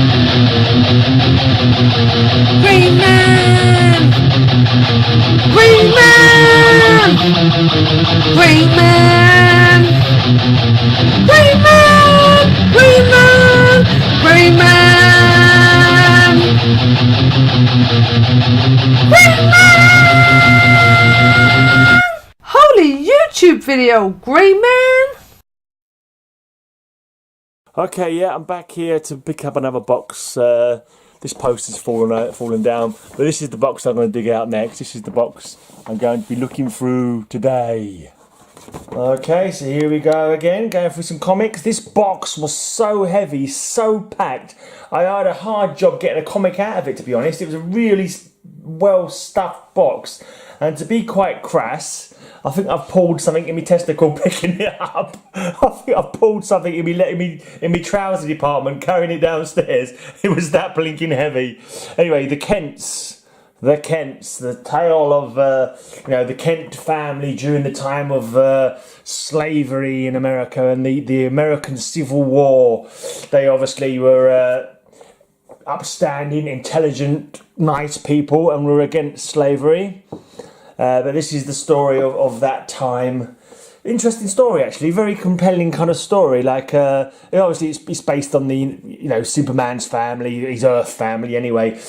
Green Man! Green Man! Green Man! Green Man! Green Man! Green Man! Green Man! Holy YouTube video, Green Man! Okay, yeah, I'm back here to pick up another box. This post has fallen down, but this is the box I'm going to dig out next. This is the box I'm going to be looking through today. Okay, so here we go again, going through some comics. This box was so heavy, so packed. I had a hard job getting a comic out of it, to be honest. It was a really well stuffed box, and to be quite crass, I think I've pulled something in my testicle picking it up. I think I've pulled something in my trouser department carrying it downstairs. It was that blinking heavy. Anyway, the Kents, the tale of the Kent family during the time of slavery in America and the American Civil War. They obviously were upstanding, intelligent, nice people and were against slavery. But this is the story of that time. Interesting story, actually. Very compelling kind of story. Like, obviously, it's based on the Superman's family, his Earth family, anyway.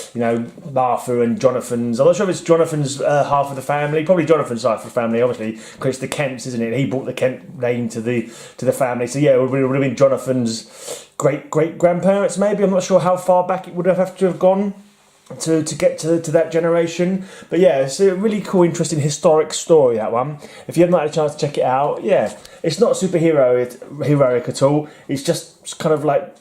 Martha and Jonathan's. I'm not sure if it's Jonathan's half of the family. Probably Jonathan's half of the family, obviously, because it's the Kents, isn't it? He brought the Kent name to the family. So yeah, it would have been Jonathan's great grandparents. Maybe I'm not sure how far back it would have to have gone to get to that generation. But yeah, it's a really cool, interesting, historic story, that one. If you haven't had a chance to check it out, yeah, it's not super heroic at all. It's just kind of like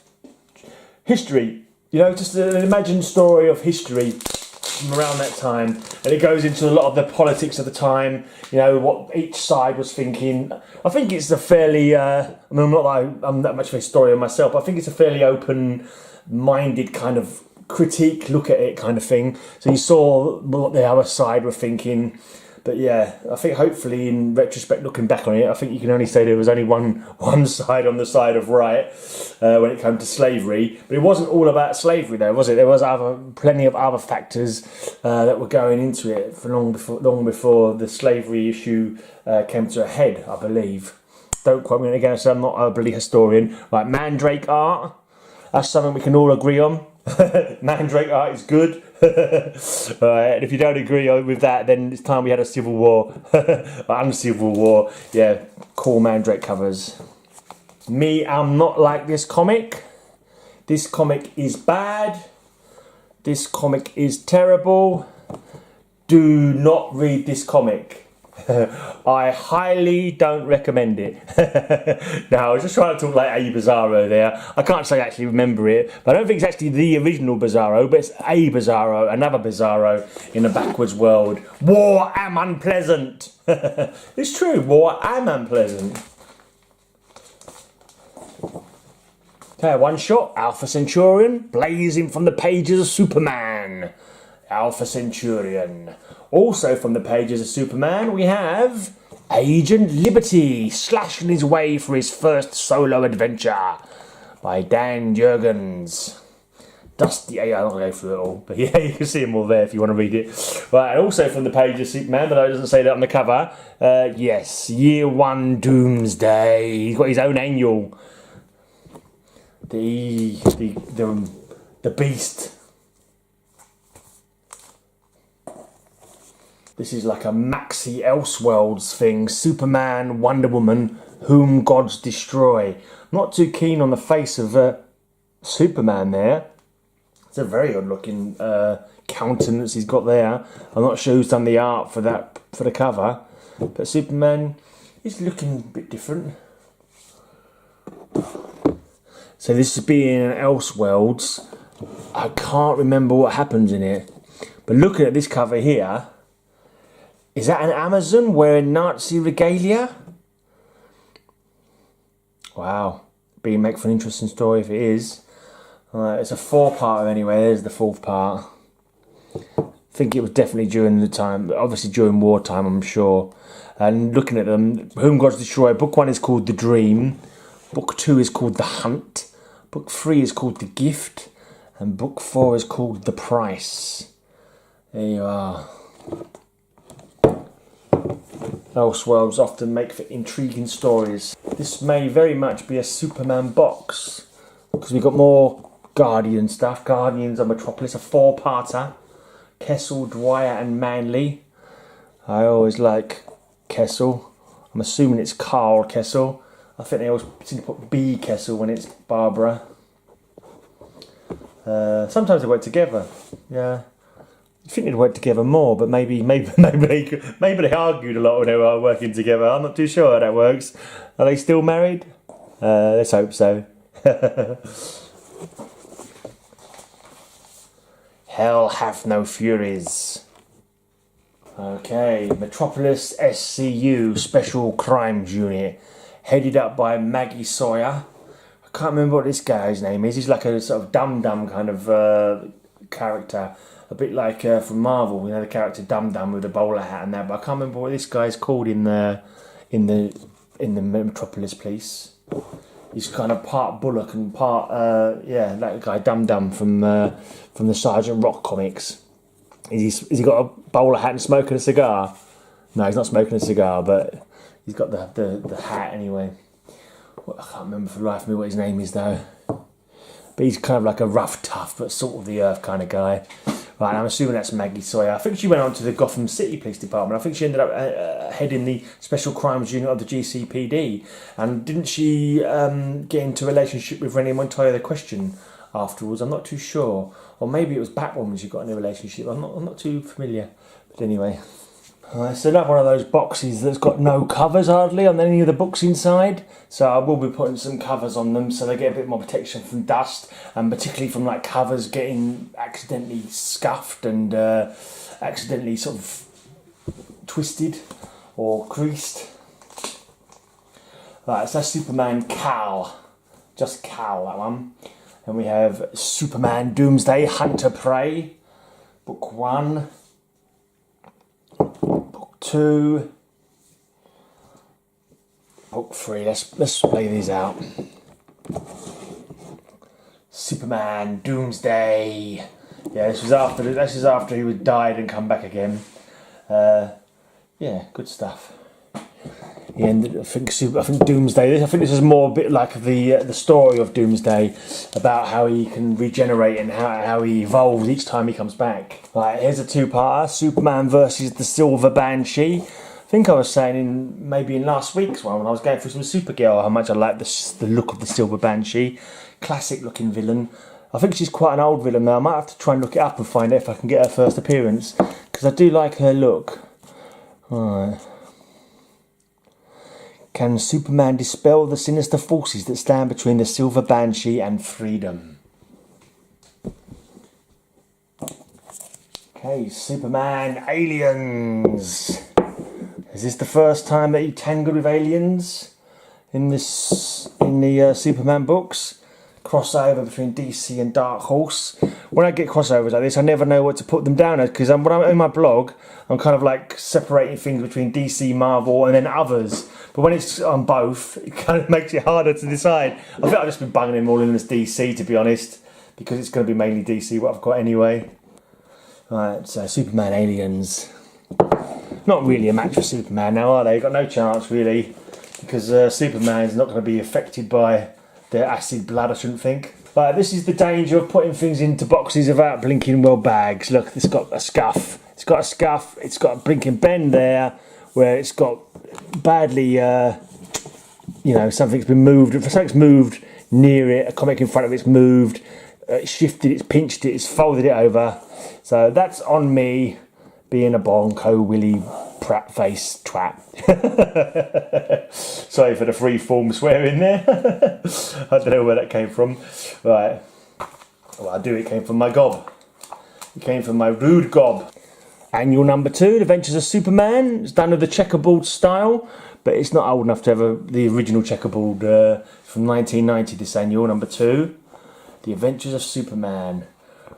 history, just an imagined story of history from around that time, and it goes into a lot of the politics of the time, what each side was thinking. I think it's a fairly I'm that much of a historian myself, but I think it's a fairly open-minded kind of critique, look at it kind of thing. So you saw what the other side were thinking. But yeah, I think hopefully in retrospect, looking back on it, I think you can only say there was only one side on the side of right when it came to slavery. But it wasn't all about slavery though, was it? There was plenty of other factors that were going into it for long before the slavery issue came to a head, I believe. Don't quote me again, so I'm not a bloody historian. Right, Mandrake art, that's something we can all agree on. Mandrake art is good. And if you don't agree with that, then it's time we had a civil war. Uncivil war. Yeah, cool Mandrake covers. Me, I'm not like this comic. This comic is bad. This comic is terrible. Do not read this comic. I highly don't recommend it. Now, I was just trying to talk like A Bizarro there. I can't say I actually remember it, but I don't think it's actually the original Bizarro, but it's A Bizarro, another Bizarro in a backwards world. War am unpleasant. It's true, war am unpleasant. Okay, one shot, Alpha Centurion, blazing from the pages of Superman. Alpha Centurion. Also from the pages of Superman, we have Agent Liberty, slashing his way for his first solo adventure by Dan Jurgens. Dusty, I don't go through it all, but yeah, you can see them all there if you want to read it. Right, and also from the pages of Superman, but it doesn't say that on the cover. Yes, Year One Doomsday. He's got his own annual. The Beast. This is like a Maxi Elseworlds thing. Superman, Wonder Woman, whom gods destroy. Not too keen on the face of Superman there. It's a very odd looking countenance he's got there. I'm not sure who's done the art for the cover. But Superman is looking a bit different. So this is being an Elseworlds. I can't remember what happens in it. But looking at this cover here, is that an Amazon wearing Nazi regalia? Wow. Being make for an interesting story if it is. It's a 4-parter anyway. There's the 4th part. I think it was definitely during the time, obviously during wartime, I'm sure. And looking at them, Whom Gods Destroy, book 1 is called The Dream. Book 2 is called The Hunt. Book 3 is called The Gift. And book 4 is called The Price. There you are. Elseworlds often make for intriguing stories. This may very much be a Superman box, because we've got more Guardian stuff. Guardians of Metropolis, a 4-parter. Kessel, Dwyer and Manley. I always like Kessel. I'm assuming it's Carl Kessel. I think they always seem to put B Kessel when it's Barbara. Sometimes they work together. Yeah, I think they'd work together more, but maybe they argued a lot when they were working together. I'm not too sure how that works. Are they still married? Let's hope so. Hell hath no furies. Okay, Metropolis SCU Special Crimes Unit, headed up by Maggie Sawyer. I can't remember what this guy's name is. He's like a sort of dum-dum kind of character, a bit like from Marvel. You know, the character Dum-Dum with the bowler hat and that. But I can't remember what this guy's called in the Metropolis police. He's kind of part Bullock and part that guy Dum-Dum from the Sergeant Rock comics. Is he got a bowler hat and smoking a cigar? No, he's not smoking a cigar, but he's got the hat anyway. Well, I can't remember for the life of me what his name is though. But he's kind of like a rough, tough, but salt of the earth kind of guy. Right, I'm assuming that's Maggie Sawyer. I think she went on to the Gotham City Police Department. I think she ended up heading the Special Crimes Unit of the GCPD. And didn't she get into a relationship with Renee Montoya the Question afterwards? I'm not too sure. Or maybe it was Batwoman she got in a relationship. I'm not too familiar. But anyway. It's another one of those boxes that's got no covers hardly on any of the books inside. So I will be putting some covers on them so they get a bit more protection from dust. And particularly from like covers getting accidentally scuffed and accidentally sort of twisted or creased. Right, so that's Superman Cal. Just Cal, that one. And we have Superman Doomsday Hunter Prey, book 1, book 2, book 3. Let's play these out. Superman Doomsday. Yeah, this is after he was died and come back again. Yeah, good stuff. Yeah, and I think Doomsday. I think this is more a bit like the story of Doomsday, about how he can regenerate and how he evolves each time he comes back. Right, here's a 2-parter: Superman versus the Silver Banshee. I think I was saying maybe in last week's one when I was going through some Supergirl how much I like the look of the Silver Banshee. Classic looking villain. I think she's quite an old villain now. I might have to try and look it up and find out if I can get her first appearance, because I do like her look. Alright. Can Superman dispel the sinister forces that stand between the Silver Banshee and freedom? Okay, Superman Aliens. Is this the first time that you tangled with aliens in the Superman books? Crossover between DC and Dark Horse. When I get crossovers like this, I never know what to put them down as, because when I'm in my blog, I'm kind of like separating things between DC, Marvel, and then others. But when it's on both, it kind of makes it harder to decide. I think I've just been banging them all in as DC, to be honest, because it's going to be mainly DC what I've got anyway. Right, so Superman Aliens. Not really a match for Superman now, are they? Got no chance really, because Superman's not going to be affected by the acid blood, I shouldn't think. Right, this is the danger of putting things into boxes without blinking well bags. Look, it's got a scuff. It's got a scuff. It's got a blinking bend there, where it's got badly, something's been moved. If something's moved near it, a comic in front of it's moved, it's shifted, it's pinched it, it's folded it over. So that's on me, being a bonko willy prat face twat. Sorry for the free-form swearing there. I don't know where that came from. Right. Well, I do. It came from my gob. It came from my rude gob. Annual number 2, The Adventures of Superman. It's done with the checkerboard style, but it's not old enough to have the original checkerboard from 1990, this annual number 2. The Adventures of Superman.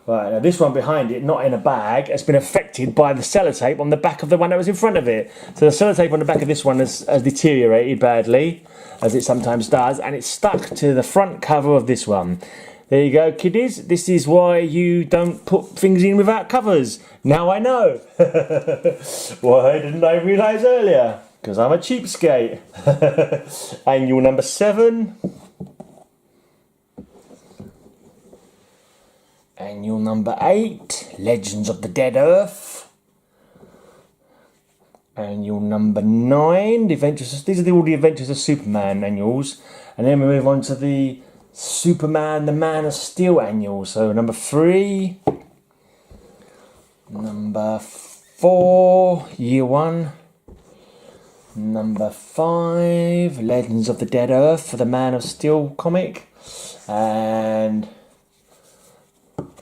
Right, now this one behind it, not in a bag, has been affected by the sellotape on the back of the one that was in front of it. So the sellotape on the back of this one has deteriorated badly, as it sometimes does, and it's stuck to the front cover of this one. There you go, kiddies. This is why you don't put things in without covers. Now I know. Why didn't I realise earlier? Because I'm a cheapskate. Annual number 7. Annual number 8. Legends of the Dead Earth. Annual number 9. The Adventures. These are all the Adventures of Superman annuals. And then we move on to the Superman, the Man of Steel annual. So number 3. Number 4, Year 1. Number 5, Legends of the Dead Earth for the Man of Steel comic. And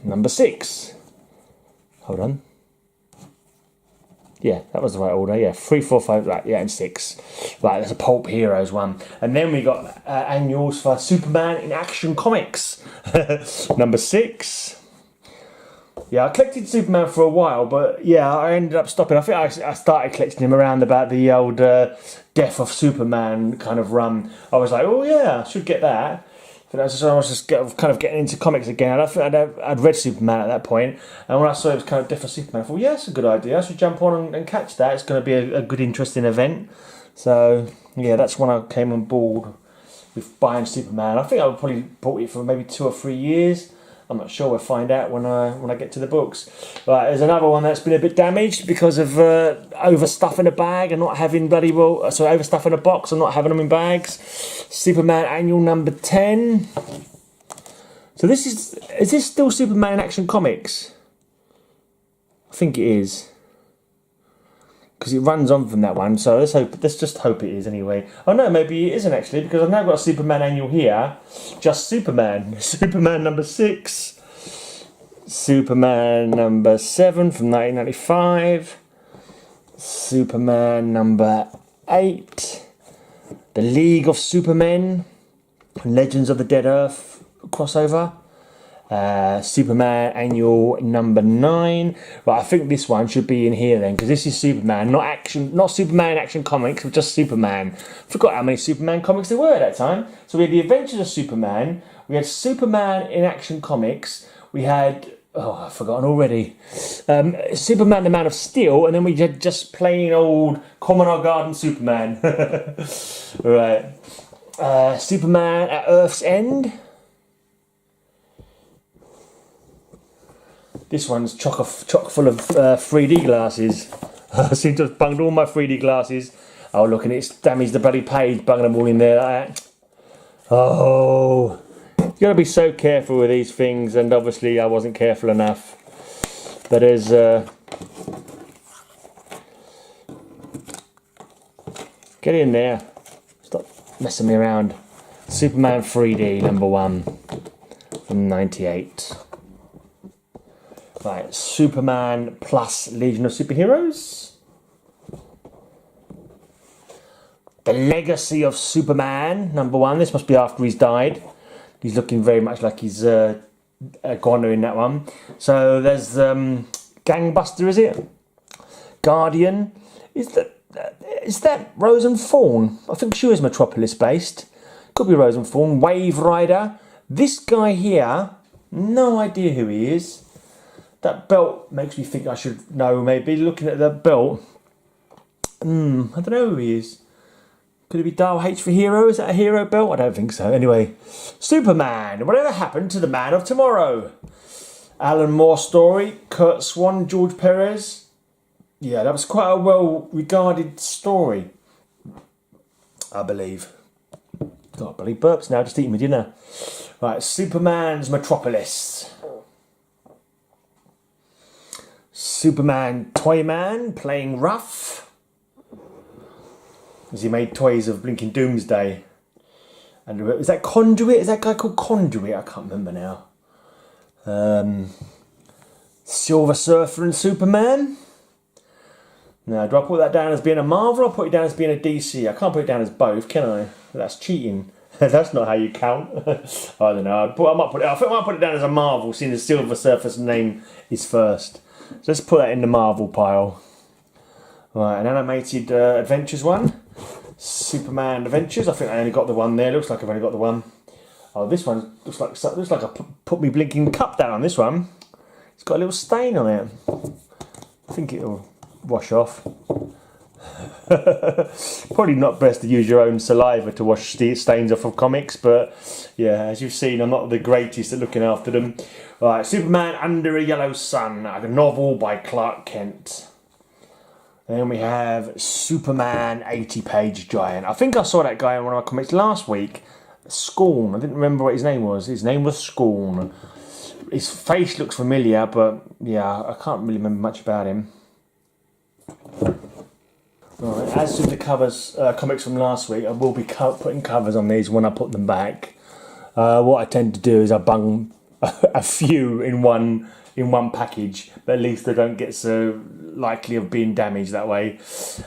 number 6. Hold on. Yeah, that was the right order. Yeah, 3, 4, 5, right, yeah, and 6. Right, there's a Pulp Heroes one. And then we got annuals for Superman in Action Comics. Number 6. Yeah, I collected Superman for a while, but yeah, I ended up stopping. I think I started collecting him around about the old Death of Superman kind of run. I was like, oh yeah, I should get that. But I was just kind of getting into comics again. I think I'd read Superman at that point, and when I saw it was kind of Death of Superman, I thought, yeah, that's a good idea. I should jump on and catch that. It's going to be a good, interesting event. So yeah, that's when I came on board with buying Superman. I think I probably bought it for maybe 2 or 3 years. I'm not sure. We'll find out when I get to the books. Right, there's another one that's been a bit damaged because of overstuffing a bag and not having overstuffing a box and not having them in bags. Superman annual number 10. So is this still Superman in Action Comics? I think it is. Because it runs on from that one, so let's just hope it is anyway. Oh no, maybe it isn't actually, because I've now got a Superman annual here. Just Superman. Superman number 6. Superman number 7 from 1995. Superman number 8. The League of Supermen. Legends of the Dead Earth crossover. Superman annual number 9. Right, I think this one should be in here then, because this is Superman, not Superman Action Comics, but just Superman. Forgot how many Superman comics there were at that time. So we had the Adventures of Superman, we had Superman in Action Comics, we had, I've forgotten already, Superman the Man of Steel, and then we had just plain old Commodore Garden Superman. Right, Superman at Earth's End. This one's chock full of 3D glasses. I seem to have bunged all my 3D glasses. Oh, look, and it's damaged the bloody page, bunging them all in there like that. Oh, you've got to be so careful with these things, and obviously I wasn't careful enough. But there's... Get in there. Stop messing me around. Superman 3D number 1 from 98. Right, Superman plus Legion of Superheroes. The Legacy of Superman, number 1. This must be after he's died. He's looking very much like he's a goner in that one. So there's Gangbuster, is it? Guardian. Is that Rose and Fawn? I think she was Metropolis based. Could be Rose and Fawn. Wave Rider. This guy here, no idea who he is. That belt makes me think I should know, maybe. Looking at that belt. I don't know who he is. Could it be Dial H for Hero? Is that a hero belt? I don't think so. Anyway, Superman. Whatever happened to the Man of Tomorrow? Alan Moore story. Kurt Swan, George Perez. Yeah, that was quite a well-regarded story, I believe. Got bloody burps now, just eating my dinner. Right, Superman's Metropolis. Superman Toyman playing rough, as he made toys of blinking Doomsday. And is that Conduit? Is that guy called Conduit? I can't remember now. Silver Surfer and Superman. Now, do I put that down as being a Marvel or put it down as being a DC? I can't put it down as both, can I? That's cheating. That's not how you count. I don't know. I think I might put it down as a Marvel, seeing the Silver Surfer's name is first. So let's put that in the Marvel pile. Right, an animated Adventures one. Superman Adventures. I think I only got the one there. Looks like I've only got the one. Oh, this one looks like I put me blinking cup down on this one. It's got a little stain on it. I think it'll wash off. Probably not best to use your own saliva to wash stains off of comics, but yeah, as you've seen, I'm not the greatest at looking after them. Right, Superman Under a Yellow Sun, a novel by Clark Kent. Then we have Superman 80-page giant. I think I saw that guy in one of my comics last week. Scorn. I didn't remember what his name was. His name was Scorn. His face looks familiar, but yeah, I can't really remember much about him. Right, as to the covers, comics from last week, I will be putting covers on these when I put them back. What I tend to do is I bung a few in one package, but at least they don't get so likely of being damaged that way.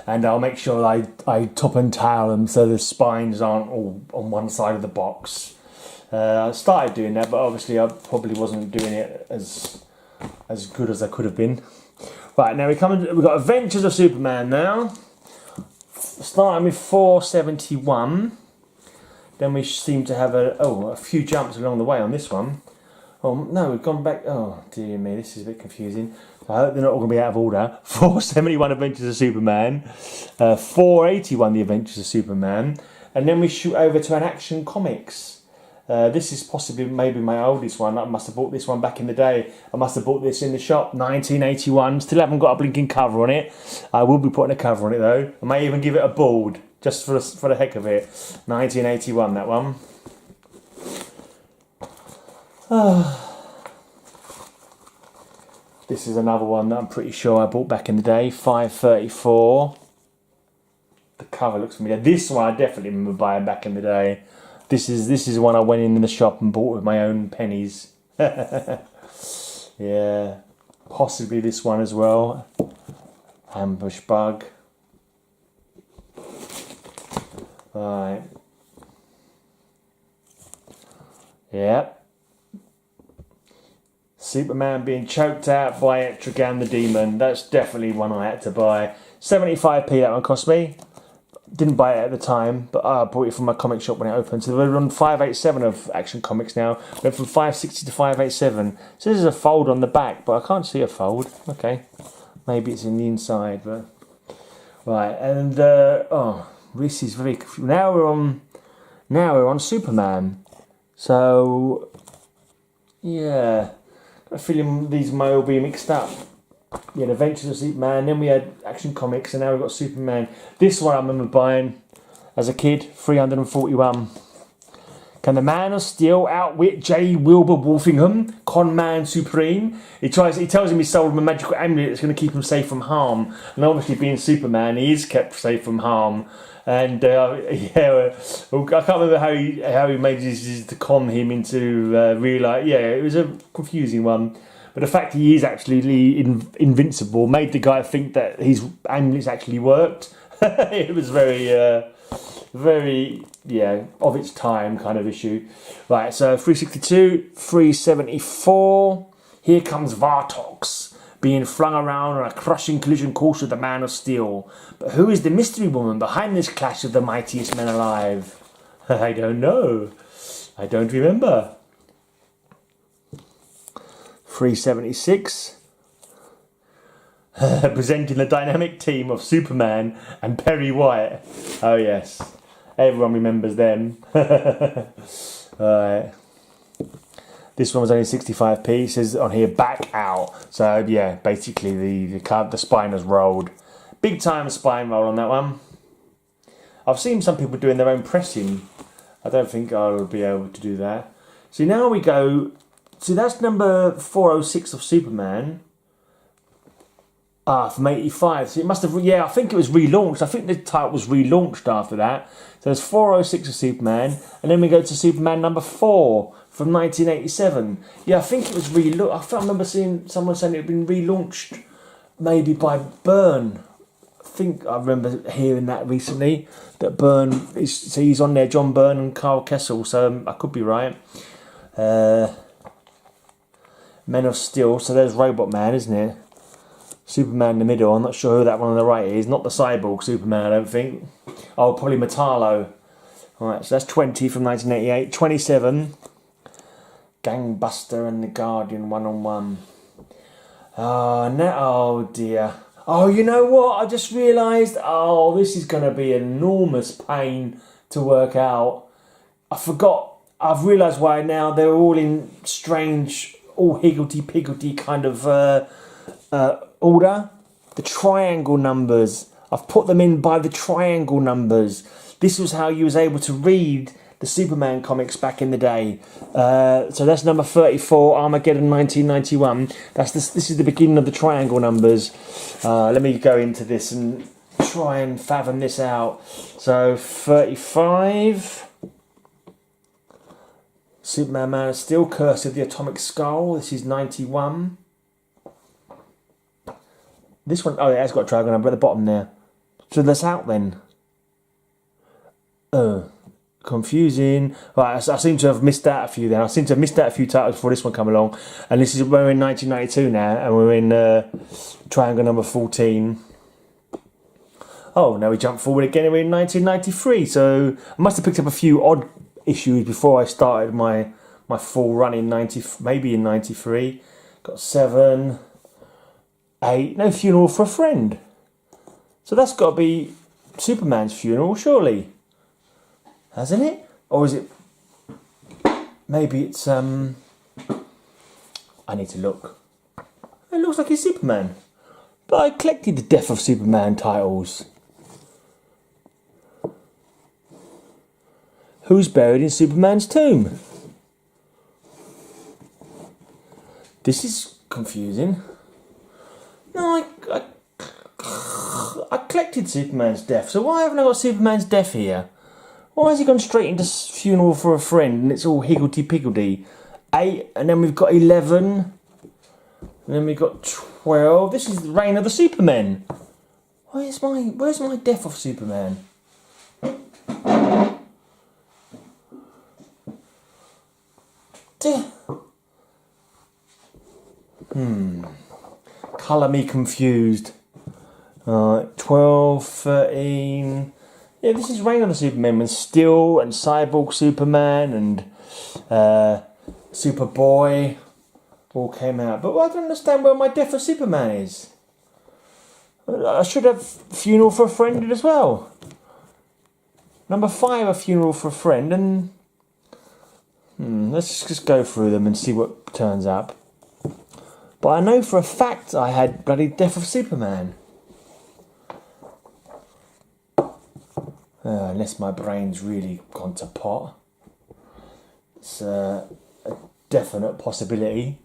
And I'll make sure I top and tail them so the spines aren't all on one side of the box. I started doing that, but obviously I probably wasn't doing it as good as I could have been. Right, now we've got Adventures of Superman now. Starting with 471. Then we seem to have a few jumps along the way on this one. Oh no, we've gone back. Oh dear me, this is a bit confusing. I hope they're not all going to be out of order. 471 Adventures of Superman, 481 The Adventures of Superman, and then we shoot over to an Action Comics. This is possibly maybe my oldest one. I must have bought this one back in the day. I must have bought this in the shop, 1981. Still haven't got a blinking cover on it. I will be putting a cover on it though. I may even give it a board, just for the heck of it. 1981, that one. This is another one that I'm pretty sure I bought back in the day, 534. The cover looks familiar. This one I definitely remember buying back in the day. This is one I went in the shop and bought with my own pennies. Yeah, possibly this one as well. Ambush Bug. Right. Yep. Superman being choked out by Etrigan the Demon. That's definitely one I had to buy. 75p that one cost me. Didn't buy it at the time, but I bought it from my comic shop when it opened. So we're on 587 of Action Comics now. Went from 560 to 587. So this is a fold on the back, but I can't see a fold. Okay, maybe it's in the inside, but right. And this is very confusing. Now we're on Superman. So yeah, I feel these may all be mixed up. We had Adventures of Superman, then we had Action Comics, and now we've got Superman. This one I remember buying as a kid, 341. Can the Man of Steel outwit J. Wilbur Wolfingham, con man supreme? He tells him he sold him a magical amulet that's going to keep him safe from harm. And obviously, being Superman, he is kept safe from harm. And yeah, I can't remember how he made this to con him into realise. Yeah, it was a confusing one. But the fact he is actually invincible made the guy think that his amulets actually worked. It was very, of its time kind of issue. Right, so 362, 374. Here comes Vartox, being flung around on a crushing collision course with the Man of Steel. But who is the mystery woman behind this clash of the mightiest men alive? I don't know. I don't remember. 376. Presenting the dynamic team of Superman and Perry White. Oh yes, everyone remembers them. Right. This one was only 65p. It says on here back out. So yeah, basically the spine has rolled. Big time spine roll on that one. I've seen some people doing their own pressing. I don't think I'll be able to do that. So now we go. See, that's number 406 of Superman. From 85. So it must have, I think it was relaunched. I think the title was relaunched after that. So there's 406 of Superman. And then we go to Superman number 4 from 1987. Yeah, I think it was relaunched. I remember seeing someone saying it had been relaunched maybe by Byrne. I remember hearing that recently. That Byrne, he's on there, John Byrne and Carl Kessel. So I could be right. Men of Steel, so there's Robot Man, isn't it? Superman in the middle, I'm not sure who that one on the right is. Not the Cyborg Superman, I don't think. Oh, probably Metallo. Alright, so that's 20 from 1988. 27, Gangbuster and the Guardian 1-on-1. Oh dear. Oh, you know what? I just realised, this is going to be an enormous pain to work out. I forgot. I've realised why now. They're all in strange, all higgledy-piggledy kind of order. The triangle numbers. I've put them in by the triangle numbers. This was how you was able to read the Superman comics back in the day. So that's number 34, Armageddon 1991. This is the beginning of the triangle numbers. Let me go into this and try and fathom this out. So 35, Superman Man of Steel, Curse of the Atomic Skull. This is 91. This one, it has got a triangle number at the bottom there. So that's out then. Confusing. Right, I seem to have missed out a few then. I seem to have missed out a few titles before this one come along. And this is, we're in 1992 now, and we're in triangle number 14. Oh, now we jump forward again and we're in 1993. So I must have picked up a few odd issues before I started my full run in 90, maybe in 93. Got 7, 8, No Funeral for a Friend. So that's got to be Superman's funeral, surely. Hasn't it? Or is it... Maybe it's... I need to look. It looks like it's Superman. But I collected the Death of Superman titles. Who's buried in Superman's tomb? This is confusing. No, I collected Superman's death, so why haven't I got Superman's death here? Why has he gone straight into Funeral for a Friend and it's all higgledy-piggledy? 8, and then we've got 11, and then we've got 12. This is the Reign of the Supermen. Where's my Death of Superman? Colour me confused. 12, 13. Yeah, this is Reign of the Supermen with Steel and Cyborg Superman and Superboy all came out. But I don't understand where my Death of Superman is. I should have Funeral for a Friend as well. Number 5, A Funeral for a Friend, and let's just go through them and see what turns up. But I know for a fact I had bloody Death of Superman. Unless my brain's really gone to pot. It's a definite possibility.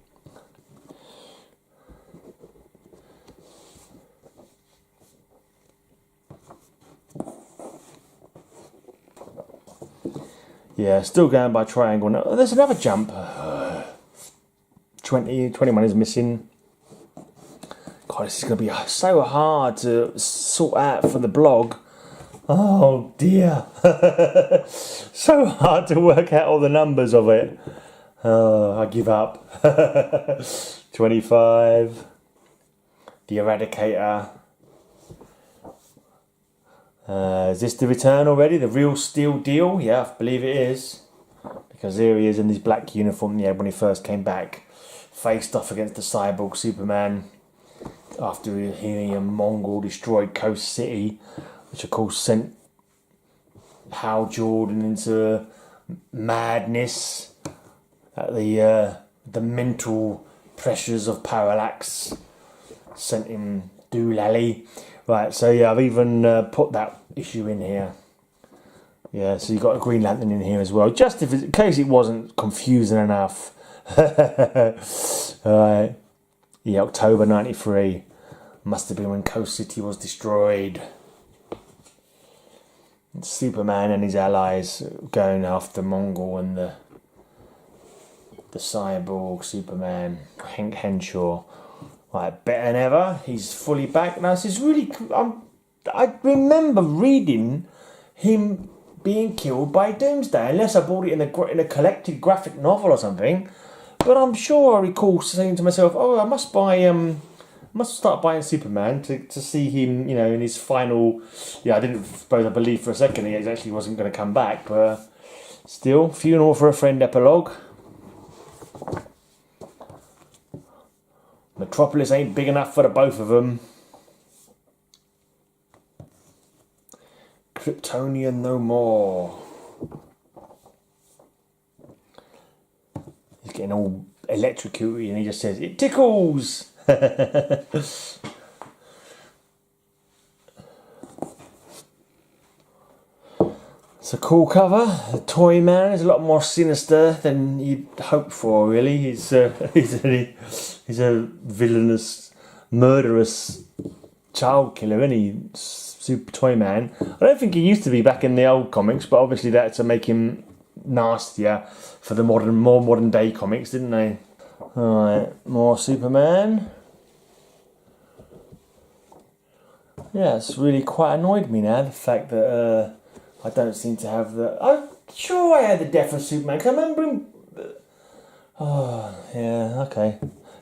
Yeah, still going by triangle. Now, there's another jump. 21 is missing. God, this is going to be so hard to sort out for the blog. Oh dear. So hard to work out all the numbers of it. I give up. 25. The Eradicator. Is this the return already? The Real Steel Deal? Yeah, I believe it is. Because here he is in his black uniform, yeah, when he first came back. Faced off against the Cyborg Superman. After he and Mongol destroyed Coast City. Which of course sent Hal Jordan into madness at the mental pressures of Parallax. Sent him doolally. Right, so yeah, I've even put that issue in here. Yeah, so you've got a Green Lantern in here as well, just in case it wasn't confusing enough. Alright, yeah, October 93. Must have been when Coast City was destroyed. Superman and his allies going after Mongol and the Cyborg Superman, Hank Henshaw. Right, better than ever. He's fully back now. This is really. I remember reading him being killed by Doomsday, unless I bought it in a collected graphic novel or something. But I'm sure I recall saying to myself, "Oh, I must buy must start buying Superman to see him, you know, in his final. Yeah, I believe for a second he actually wasn't going to come back, but still, Funeral for a Friend epilogue. Metropolis ain't big enough for the both of them. Kryptonian no more. He's getting all electrocuted and he just says, "It tickles!" It's a cool cover. The Toy Man is a lot more sinister than you'd hope for, really. He's a villainous, murderous child killer, isn't he? Super Toy Man. I don't think he used to be back in the old comics, but obviously that's to make him nastier for the more modern day comics, didn't they? Alright, more Superman. Yeah, it's really quite annoyed me now, the fact that I don't seem to have the... I'm sure I had the Death of Superman, because I remember him... Oh, yeah, okay.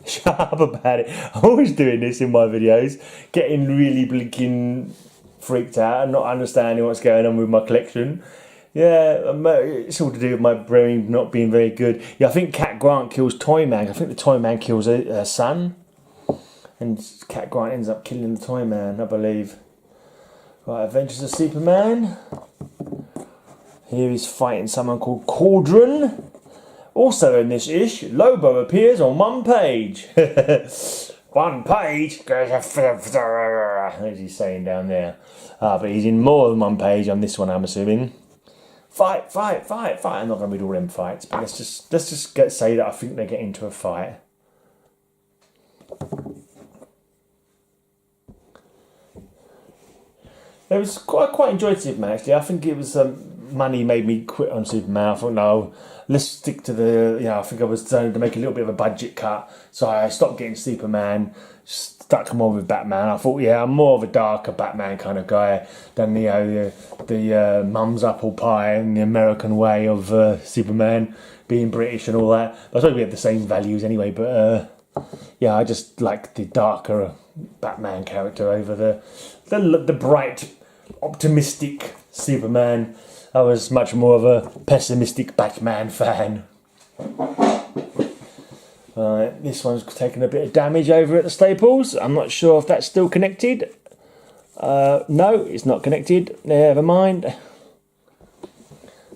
Shut up about it. I'm always doing this in my videos, getting really blinking freaked out and not understanding what's going on with my collection. Yeah, it's all to do with my brain not being very good. Yeah, I think Cat Grant kills Toy Man. I think the Toy Man kills her son. And Cat Grant ends up killing the Toy Man, I believe. Right, Adventures of Superman. Here he's fighting someone called Cauldron. Also in this ish, Lobo appears on one page. One page? As he's saying down there. But he's in more than one page on this one, I'm assuming. Fight, fight, fight, fight. I'm not going to read all them fights, but let's just say that I think they get into a fight. It was quite enjoyed Superman, actually. I think it was money made me quit on Superman. I thought, no, let's stick to the... Yeah, I think I was trying to make a little bit of a budget cut, so I stopped getting Superman, stuck more with Batman. I thought, yeah, I'm more of a darker Batman kind of guy than the mum's apple pie and the American way of Superman being British and all that. I suppose we have the same values anyway, but yeah, I just like the darker Batman character over the bright, optimistic Superman. I was much more of a pessimistic Batman fan. This one's taken a bit of damage over at the Staples. I'm not sure if that's still connected. No, it's not connected. Never mind.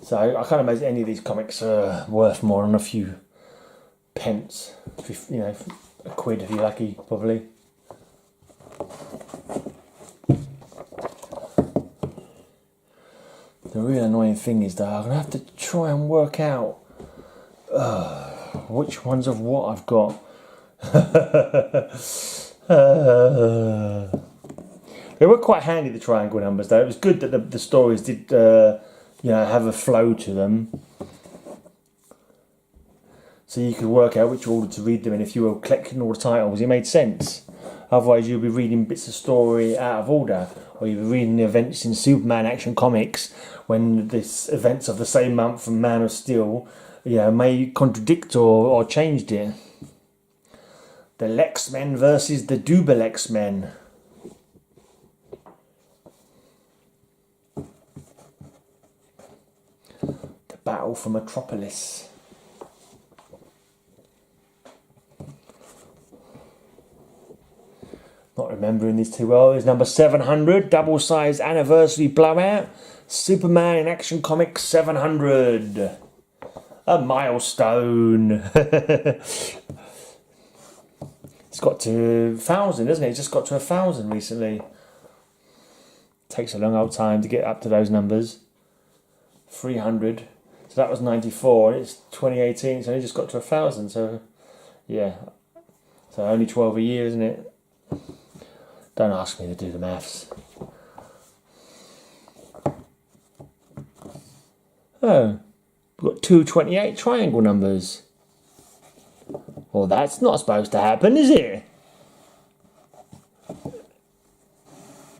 So I can't imagine any of these comics are worth more than a few pence. You know, a quid if you're lucky, probably. The real annoying thing is that I'm going to have to try and work out which ones of what I've got. They were quite handy, the triangle numbers, though. It was good that the stories did have a flow to them. So you could work out which order to read them in if you were collecting all the titles. It made sense. Otherwise you'd be reading bits of story out of order, or you'd be reading the events in Superman Action Comics when the events of the same month from Man of Steel may contradict or changed it. The Lex-Men versus the Dubelex-Men. The Battle for Metropolis. Not remembering these too well. There's number 700, double-sized anniversary blowout. Superman in Action Comics 700. A milestone. It's got to 1,000, isn't it? It's just got to 1,000 recently. Takes a long old time to get up to those numbers. 300. So that was 94. It's 2018. It's only just got to 1,000. So, yeah. So only 12 a year, isn't it? Don't ask me to do the maths. Oh, we've got 228 triangle numbers. Well, that's not supposed to happen, is it?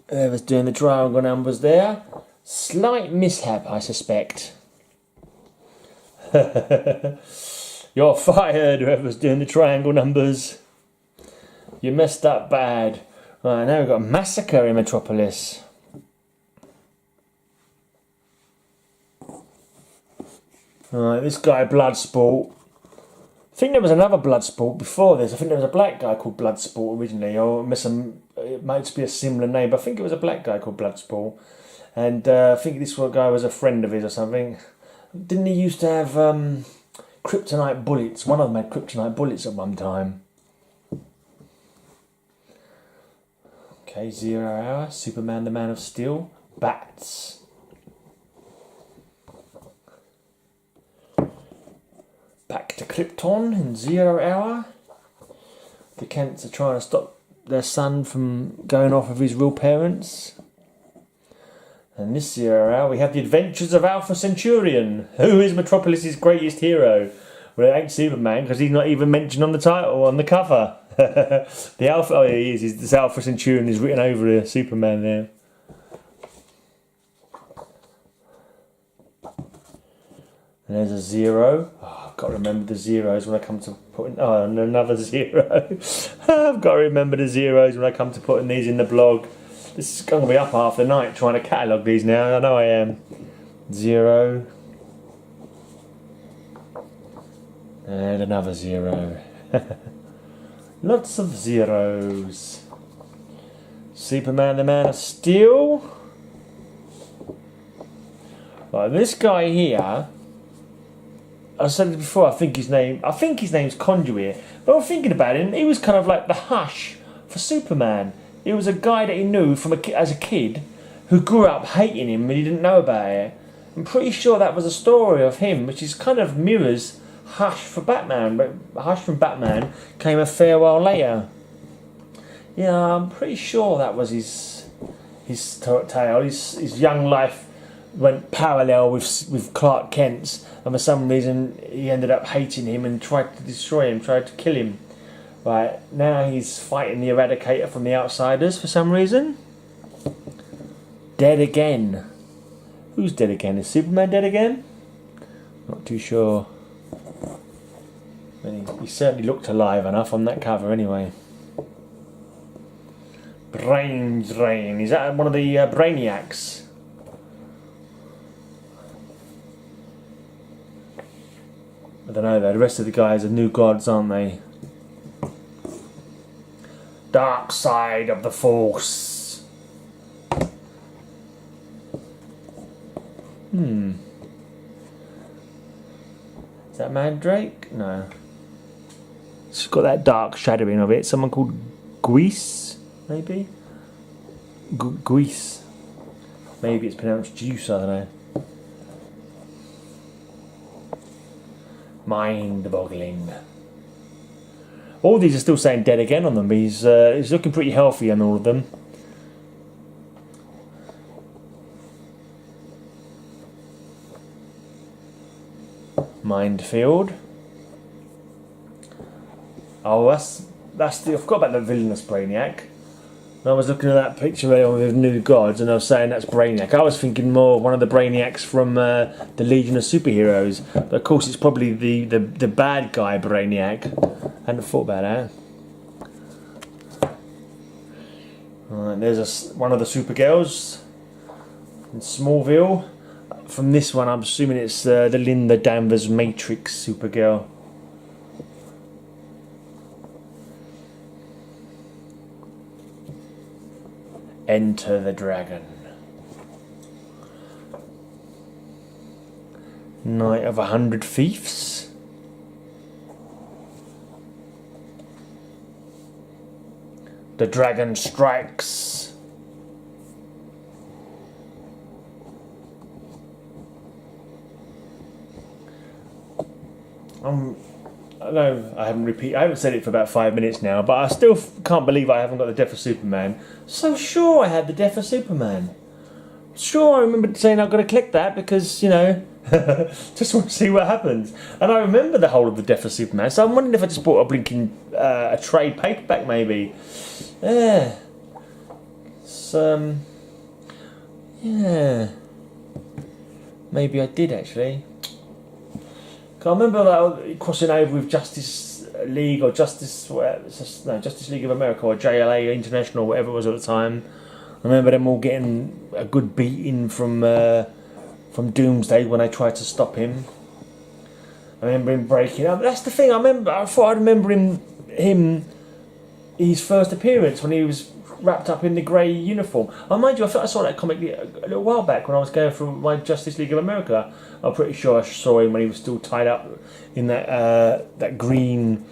Whoever's doing the triangle numbers there, slight mishap, I suspect. You're fired, whoever's doing the triangle numbers. You messed up bad. Right, now we've got a massacre in Metropolis. Right, this guy Bloodsport. I think there was another Bloodsport before this. I think there was a black guy called Bloodsport originally, or it might be a similar name, but I think it was a black guy called Bloodsport. And I think this guy was a friend of his or something. Didn't he used to have kryptonite bullets? One of them had kryptonite bullets at one time. Okay, 0 Hour, Superman the Man of Steel, Bats. Back to Krypton in 0 Hour. The Kents are trying to stop their son from going off with his real parents. And this 0 Hour, we have the adventures of Alpha Centurion, who is Metropolis's greatest hero. Well, it ain't Superman because he's not even mentioned on the title, on the cover. The Alpha, oh, he is. This Alpha Centurion is written over Superman there. And there's a 0. Oh, I've got to remember the zeros when I come to putting. Oh, and another 0. I've got to remember the zeros when I come to putting these in the blog. This is going to be up half the night trying to catalogue these now. I know I am. 0. And another 0. Lots of zeros. Superman the Man of Steel. Right, this guy here, I said it before, I think his name's Conduit. But I'm thinking about him, he was kind of like the Hush for Superman. He was a guy that he knew as a kid who grew up hating him and he didn't know about it. I'm pretty sure that was a story of him, which is kind of mirrors Hush for Batman, but Hush from Batman came a fair while later. Yeah, I'm pretty sure that was his tale. His young life went parallel with Clark Kent's, and for some reason he ended up hating him and tried to destroy him, tried to kill him. Right, now he's fighting the Eradicator from the Outsiders for some reason. Dead again. Who's dead again? Is Superman dead again? Not too sure. He certainly looked alive enough on that cover anyway. Brain Drain. Is that one of the Brainiacs? I don't know though. The rest of the guys are new gods, aren't they? Dark Side of the Force. Is that Mandrake? No. It's got that dark shadowing of it. Someone called Grease, maybe? Grease. Maybe it's pronounced juice, I don't know. Mind-boggling. All these are still saying dead again on them. He's looking pretty healthy on all of them. Mindfield. Oh, that's the. I forgot about the villainous Brainiac. And I was looking at that picture earlier with New Gods, and I was saying that's Brainiac. I was thinking more of one of the Brainiacs from the Legion of Superheroes, but of course it's probably the bad guy Brainiac. I hadn't thought about that. Right, there's one of the Supergirls in Smallville. From this one, I'm assuming it's the Linda Danvers Matrix Supergirl. Enter the Dragon. Night of 100 Thieves. The Dragon Strikes. I know I haven't said it for about 5 minutes now, but I still can't believe I haven't got the Death of Superman. So sure I had the Death of Superman. Sure I remember saying I've got to click that because, you know, just want to see what happens. And I remember the whole of the Death of Superman, so I'm wondering if I just bought a blinking a trade paperback maybe. Yeah. Yeah. Maybe I did actually. I remember that crossing over with Justice League or Justice League of America or JLA International, whatever it was at the time. I remember them all getting a good beating from Doomsday when they tried to stop him. I remember him breaking up. That's the thing. I thought I'd remember him his first appearance when he was wrapped up in the grey uniform. Mind you, I thought I saw that comic a little while back when I was going through my Justice League of America. I'm pretty sure I saw him when he was still tied up in that green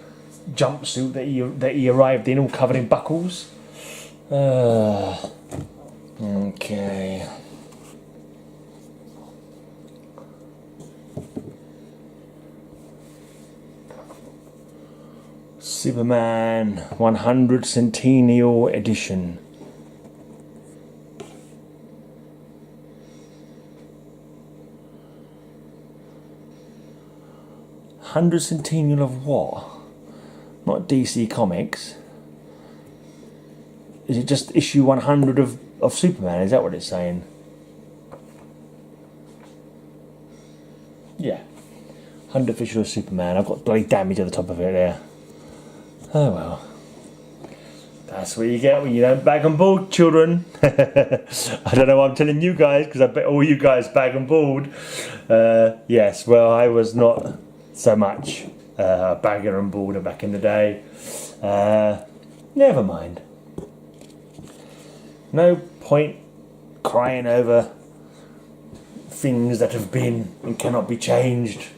jumpsuit that he arrived in, all covered in buckles. Okay. Superman 100 Centennial Edition. $100 Centennial of what? Not DC Comics. Is it just issue 100 of Superman? Is that what it's saying? Yeah. 100th issue of Superman. I've got bloody damage at the top of it there. Oh well. That's what you get when you don't bag and board, children. I don't know what I'm telling you guys, because I bet all you guys bag and board. Yes, well, I was not so much a bagger and boarder back in the day. Never mind. No point crying over things that have been and cannot be changed.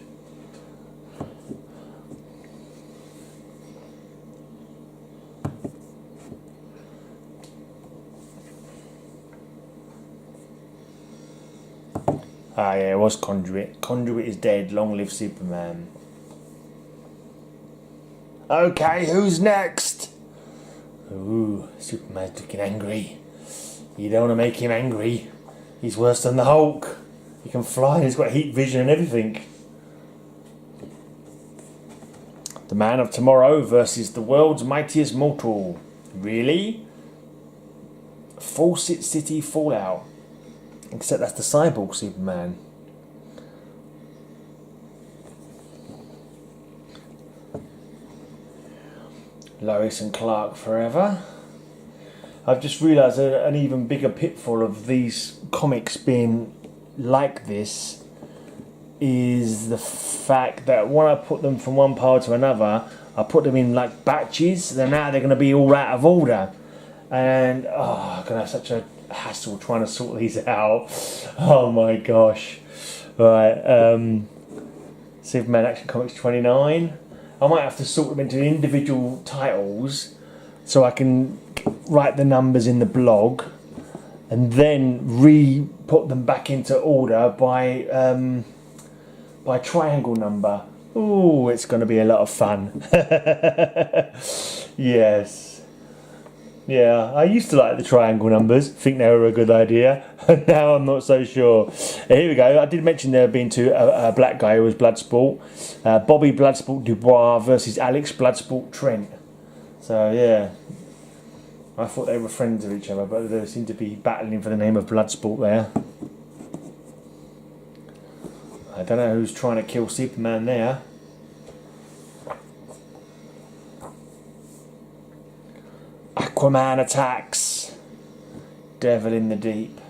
Ah yeah, it was Conduit. Conduit is dead, long live Superman. Okay, who's next? Ooh, Superman's looking angry. You don't want to make him angry. He's worse than the Hulk. He can fly, he's got heat vision and everything. The Man of Tomorrow versus the world's mightiest mortal. Really? Fawcett City Fallout. Except that's the cyborg Superman. Lois and Clark forever. I've just realised an even bigger pitfall of these comics being like this is the fact that when I put them from one pile to another, I put them in like batches, then now they're going to be all out of order. And I'm going to have such a hassle trying to sort these out. Oh my gosh. Right, Superman Action Comics 29. I might have to sort them into individual titles so I can write the numbers in the blog and then re-put them back into order by triangle number. Ooh, it's going to be a lot of fun. Yes. Yeah, I used to like the triangle numbers, think they were a good idea. Now I'm not so sure. Here we go. I did mention there being a black guy who was Bloodsport. Bobby Bloodsport Dubois versus Alex Bloodsport Trent. So yeah, I thought they were friends of each other, but they seem to be battling for the name of Bloodsport there. I don't know who's trying to kill Superman there. Aquaman attacks. Devil in the Deep.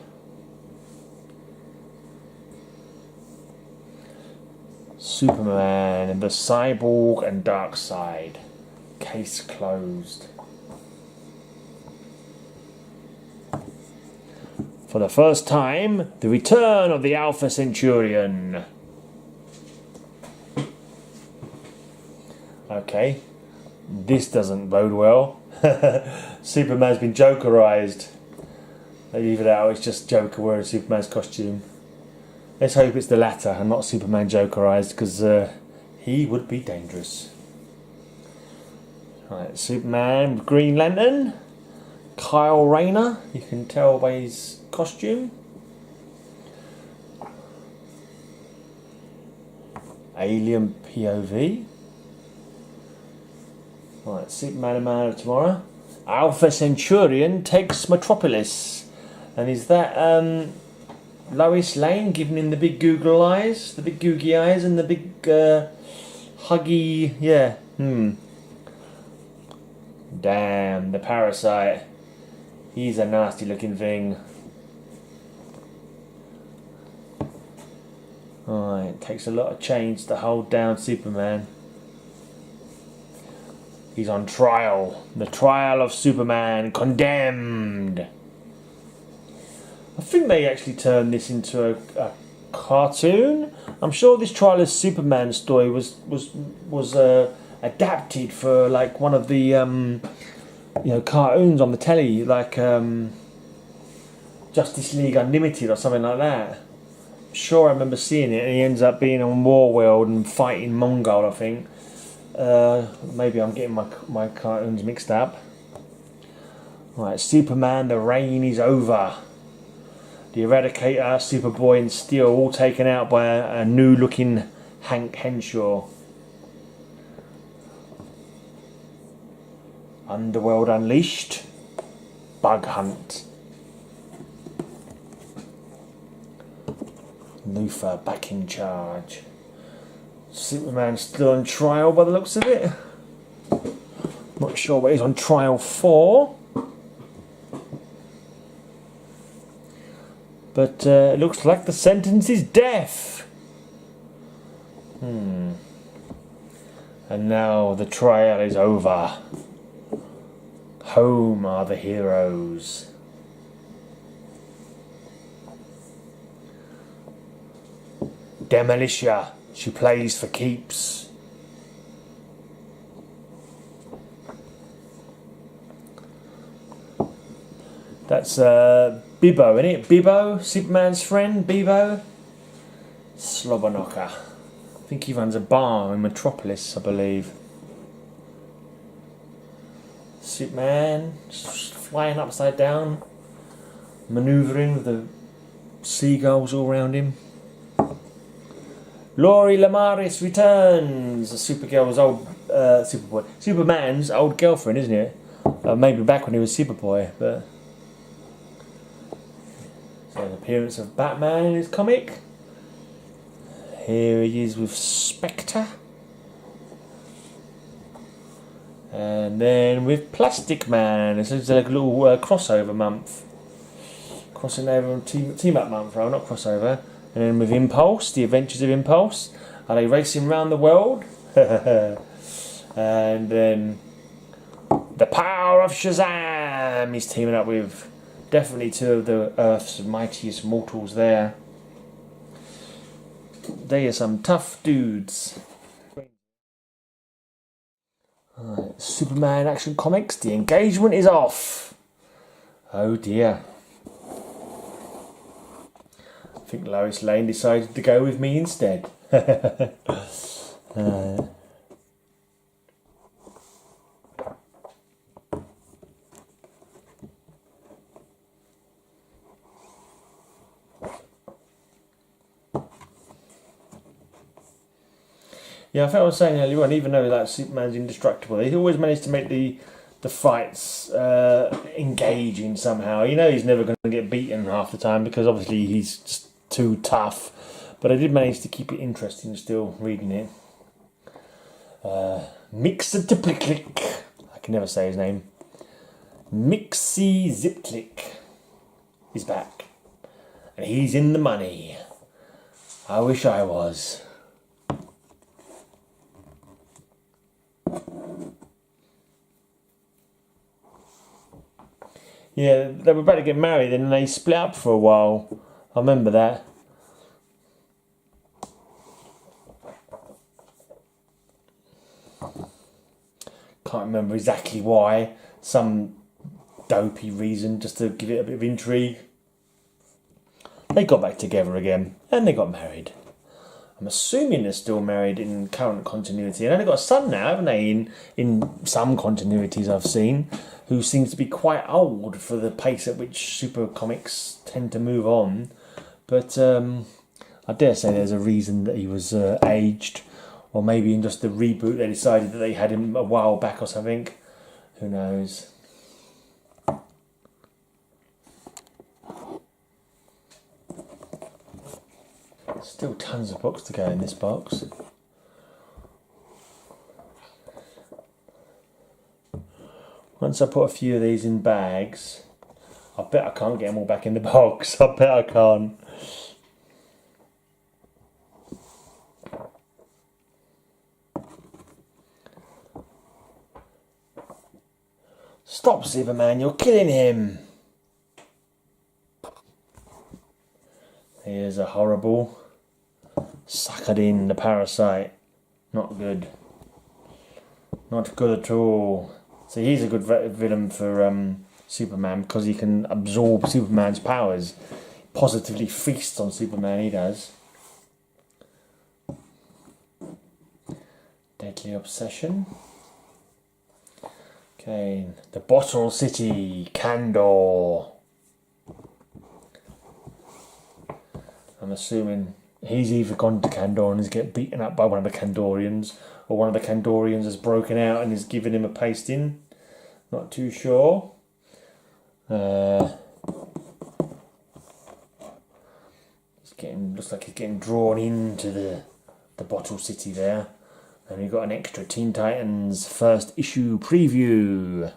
Superman and the Cyborg and Darkseid. Case closed. For the first time, the return of the Alpha Centurion. Okay, this doesn't bode well. Superman's been Jokerized. Either that or it's just Joker wearing Superman's costume. Let's hope it's the latter and not Superman Jokerized, because he would be dangerous. Right, Superman with Green Lantern. Kyle Rayner, you can tell by his costume. Alien POV. Right, Superman and Man of Tomorrow. Alpha Centurion takes Metropolis. And is that Lois Lane giving him the big google eyes? The big googie eyes and the big huggy, yeah. Damn, the Parasite. He's a nasty looking thing. Alright, it takes a lot of change to hold down Superman. He's on trial. The trial of Superman. Condemned. I think they actually turned this into a cartoon. I'm sure this trial of Superman story was adapted for like one of the cartoons on the telly, like Justice League Unlimited or something like that. Sure, I remember seeing it, and he ends up being on Warworld and fighting Mongol, I think. Maybe I'm getting my cartoons mixed up. Right, Superman, the reign is over. The Eradicator, Superboy and Steel all taken out by a new looking Hank Henshaw. Underworld unleashed. Bug hunt. Luthor back in charge. Superman's still on trial by the looks of it. Not sure what he's on trial for. But it looks like the sentence is death. And now the trial is over. Home are the heroes. Demolitia, she plays for keeps. That's Bibbo, isn't it? Bibbo, Superman's friend, Bibbo. Slobberknocker. I think he runs a bar in Metropolis, I believe. Superman, flying upside down, manoeuvring with the seagulls all around him. Laurie Lamaris returns. Superman's old girlfriend, isn't it? Maybe back when he was Superboy, but so an appearance of Batman in his comic. Here he is with Spectre. And then with Plastic Man. This is like a little crossover month. Crossing over on team up month, right? Not crossover. And then with Impulse, the Adventures of Impulse. Are they racing around the world? And then the Power of Shazam. He's teaming up with definitely two of the Earth's mightiest mortals there. They are some tough dudes. Right, Superman Action Comics, the engagement is off. Oh dear. I think Lois Lane decided to go with me instead. Yeah, I think I was saying earlier on, even though that Superman's indestructible, he always managed to make the fights engaging somehow. You know he's never going to get beaten half the time because obviously he's just too tough. But I did manage to keep it interesting still reading it. Mixziptlik. I can never say his name. Mixziptlik is back. And he's in the money. I wish I was. Yeah, they were about to get married and they split up for a while. I remember that. Can't remember exactly why. Some dopey reason just to give it a bit of intrigue. They got back together again and they got married. I'm assuming they're still married in current continuity. And they've got a son now, haven't they, in some continuities I've seen, who seems to be quite old for the pace at which super comics tend to move on. But I dare say there's a reason that he was aged. Or maybe in just the reboot they decided that they had him a while back or something. Who knows? Still tons of books to go in this box. Once I put a few of these in bags, I bet I can't get them all back in the box. I bet I can't. Stop, Superman, you're killing him. Here's a horrible. Suckered in the parasite. Not good. Not good at all. So he's a good villain for Superman because he can absorb Superman's powers. Positively feasts on Superman, he does. Deadly Obsession. Okay, the Bottle City, Kandor. I'm assuming he's either gone to Kandor and is getting beaten up by one of the Kandorians, or one of the Kandorians has broken out and is giving him a pasting. Not too sure. Looks like he's getting drawn into the Bottle City there. And we've got an extra Teen Titans first issue preview.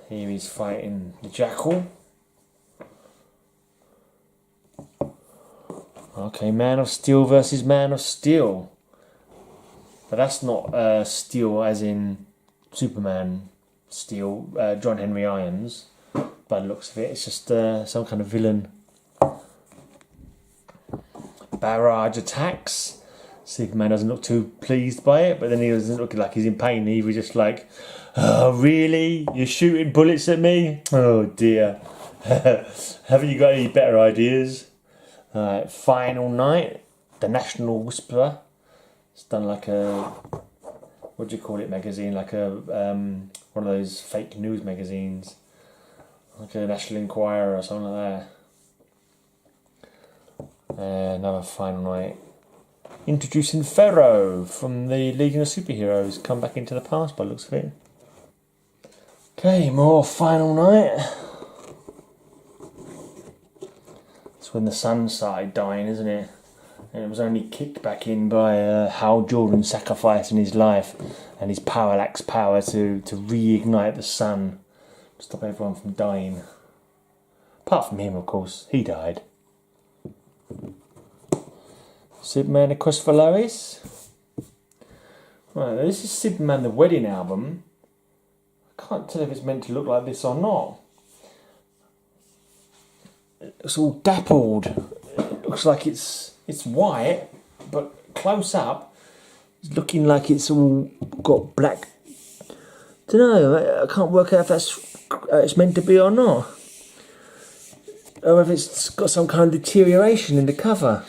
Here he's fighting the Jackal. Okay, Man of Steel versus Man of Steel. But that's not Steel as in Superman Steel, John Henry Irons. By the looks of it, it's just some kind of villain. Barrage attacks. Superman doesn't look too pleased by it, but then he doesn't look like he's in pain. He was just like, oh, really? You're shooting bullets at me? Oh dear. Haven't you got any better ideas? Final Night, the National Whisperer. It's done like a, what do you call it, magazine? Like a one of those fake news magazines. Like a National Enquirer or something like that. Another Final Night. Introducing Pharaoh from the Legion of Superheroes. Come back into the past by the looks of it. Okay, more Final Night. It's when the sun started dying, isn't it? And it was only kicked back in by Hal Jordan sacrificing his life and his parallax power to reignite the sun. Stop everyone from dying. Apart from him, of course. He died. Superman and Christopher Lois. Right, this is Superman the Wedding album. I can't tell if it's meant to look like this or not. It's all dappled. It looks like it's white, but close up, it's looking like it's all got black. Don't know. I can't work out if that's it's meant to be or not, or if it's got some kind of deterioration in the cover.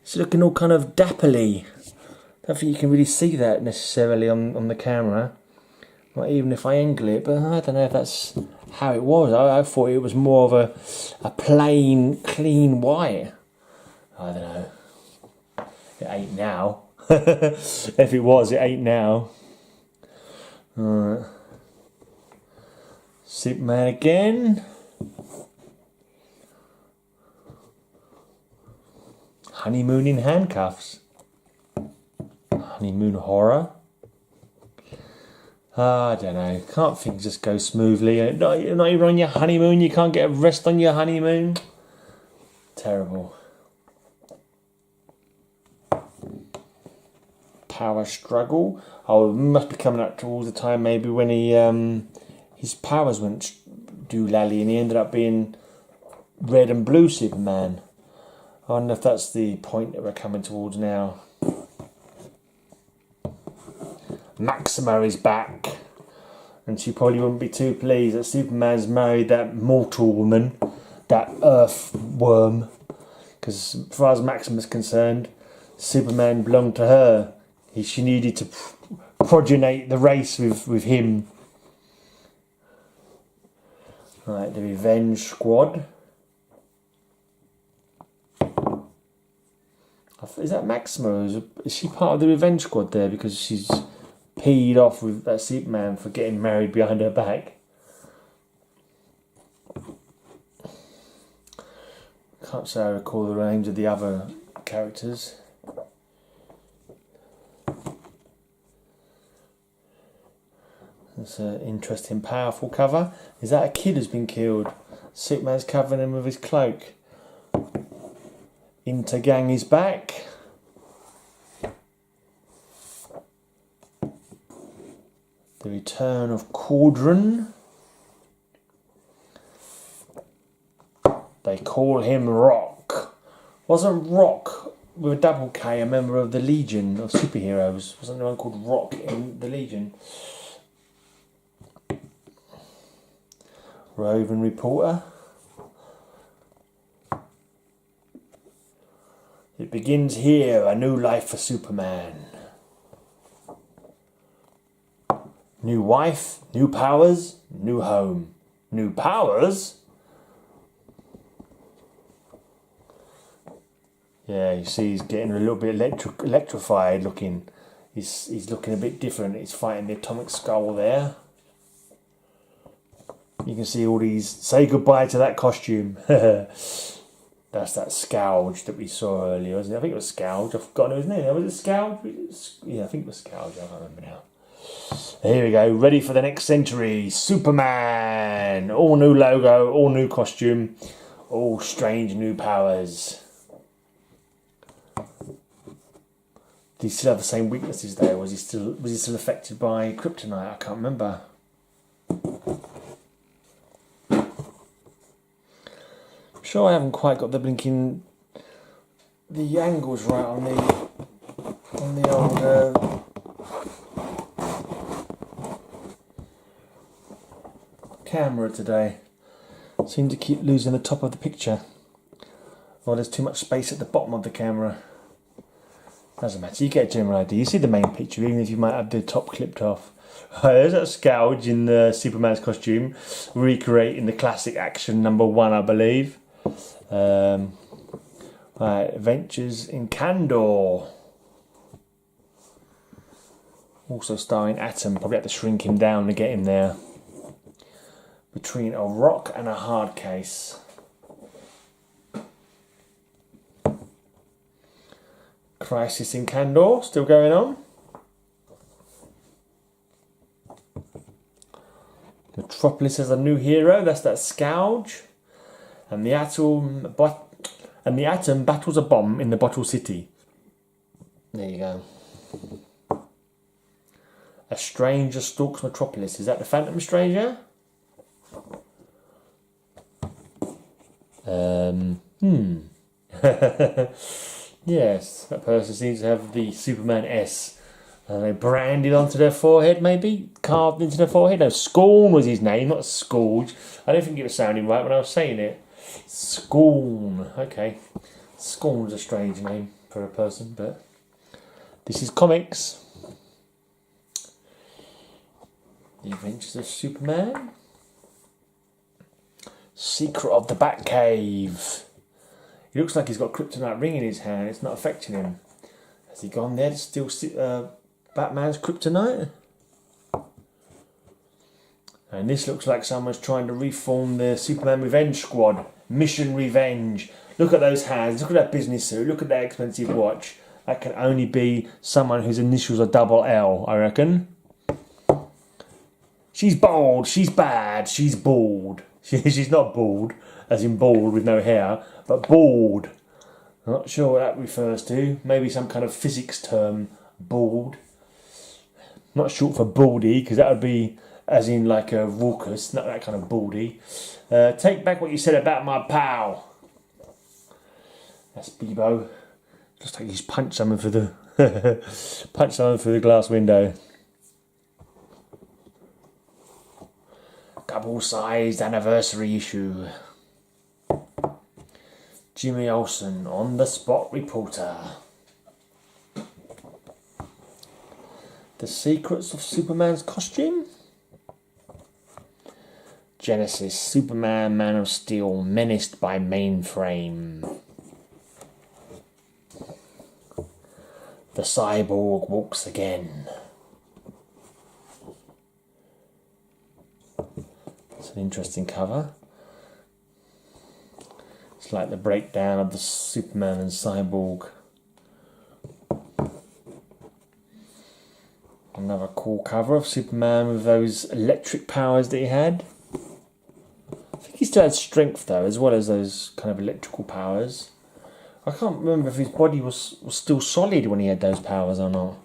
It's looking all kind of dapperly. I don't think you can really see that necessarily on the camera. Not even if I angle it, but I don't know if that's how it was. I thought it was more of a plain, clean white. I don't know. It ain't now. If it was, it ain't now. Alright. Superman again. Honeymoon in handcuffs. Honeymoon horror. I don't know. Can't things just go smoothly? Not even on your honeymoon. You can't get a rest on your honeymoon. Terrible. Power struggle. Oh, it must be coming up towards the time maybe when he his powers went doolally and he ended up being red and blue Superman. I wonder if that's the point that we're coming towards now. Maxima is back, and she probably wouldn't be too pleased that Superman's married that mortal woman, that earth worm, because as far as Maxima's concerned, Superman belonged to her. She needed to progenate the race with him. Right, the Revenge Squad. Is that Maxima? Is she part of the Revenge Squad there because she's peed off with that Superman for getting married behind her back? Can't say I recall the names of the other characters. That's an interesting, powerful cover. Is that a kid who's been killed? Superman's covering him with his cloak. Intergang is back. The return of Cauldron. They call him Rock. Wasn't Rock with a double K a member of the Legion of Superheroes? Wasn't there one called Rock in the Legion? Roving reporter. It begins here, a new life for Superman. New wife, new powers, new home. New powers? Yeah, you see he's getting a little bit electrified looking. He's looking a bit different. He's fighting the atomic skull there. You can see all these. Say goodbye to that costume. That's that Scourge that we saw earlier, wasn't it? I think it was Scourge. I've forgotten his name. Was it Scourge? Yeah, I think it was Scourge. I can't remember now. Here we go. Ready for the next century. Superman. All new logo, all new costume, all strange new powers. Did he still have the same weaknesses there? Was he still affected by kryptonite? I can't remember. Sure, I haven't quite got the angles right on the old camera today. Seem to keep losing the top of the picture. Or there's too much space at the bottom of the camera. Doesn't matter, you get a general idea. You see the main picture, even if you might have the top clipped off. There's that Scourge in the Superman's costume, recreating the classic Action #1, I believe. Right, Adventures in Kandor. Also starring Atom. Probably have to shrink him down to get him there. Between a rock and a hard case. Crisis in Kandor, still going on. Metropolis has a new hero, that's that Scourge. And the Atom battles a bomb in the Bottle City. There you go. A stranger stalks Metropolis. Is that the Phantom Stranger? Yes, that person seems to have the Superman S. They branded onto their forehead, maybe? Carved into their forehead? No, Scorn was his name, not Scourge. I don't think it was sounding right when I was saying it. Scorn. Okay. Scorn's a strange name for a person, but this is comics. The Adventures of Superman. Secret of the Batcave. He looks like he's got a kryptonite ring in his hand. It's not affecting him. Has he gone there to steal Batman's kryptonite? And this looks like someone's trying to reform the Superman Revenge Squad. Mission Revenge. Look at those hands. Look at that business suit. Look at that expensive watch. That can only be someone whose initials are double L, I reckon. She's bold. She's bad. She's bald. She's not bald, as in bald with no hair, but bald. I'm not sure what that refers to. Maybe some kind of physics term, bald. Not short for baldy, because that would be as in like a raucous, not that kind of baldy. Take back what you said about my pal. That's Bebo. Just like he's punched someone through the glass window. Double-sized anniversary issue. Jimmy Olsen, on the spot reporter. The secrets of Superman's costume. Genesis, Superman, Man of Steel, menaced by mainframe. The cyborg walks again. It's an interesting cover. It's like the breakdown of the Superman and Cyborg. Another cool cover of Superman with those electric powers that he had. I think he still had strength though, as well as those kind of electrical powers. I can't remember if his body was still solid when he had those powers or not.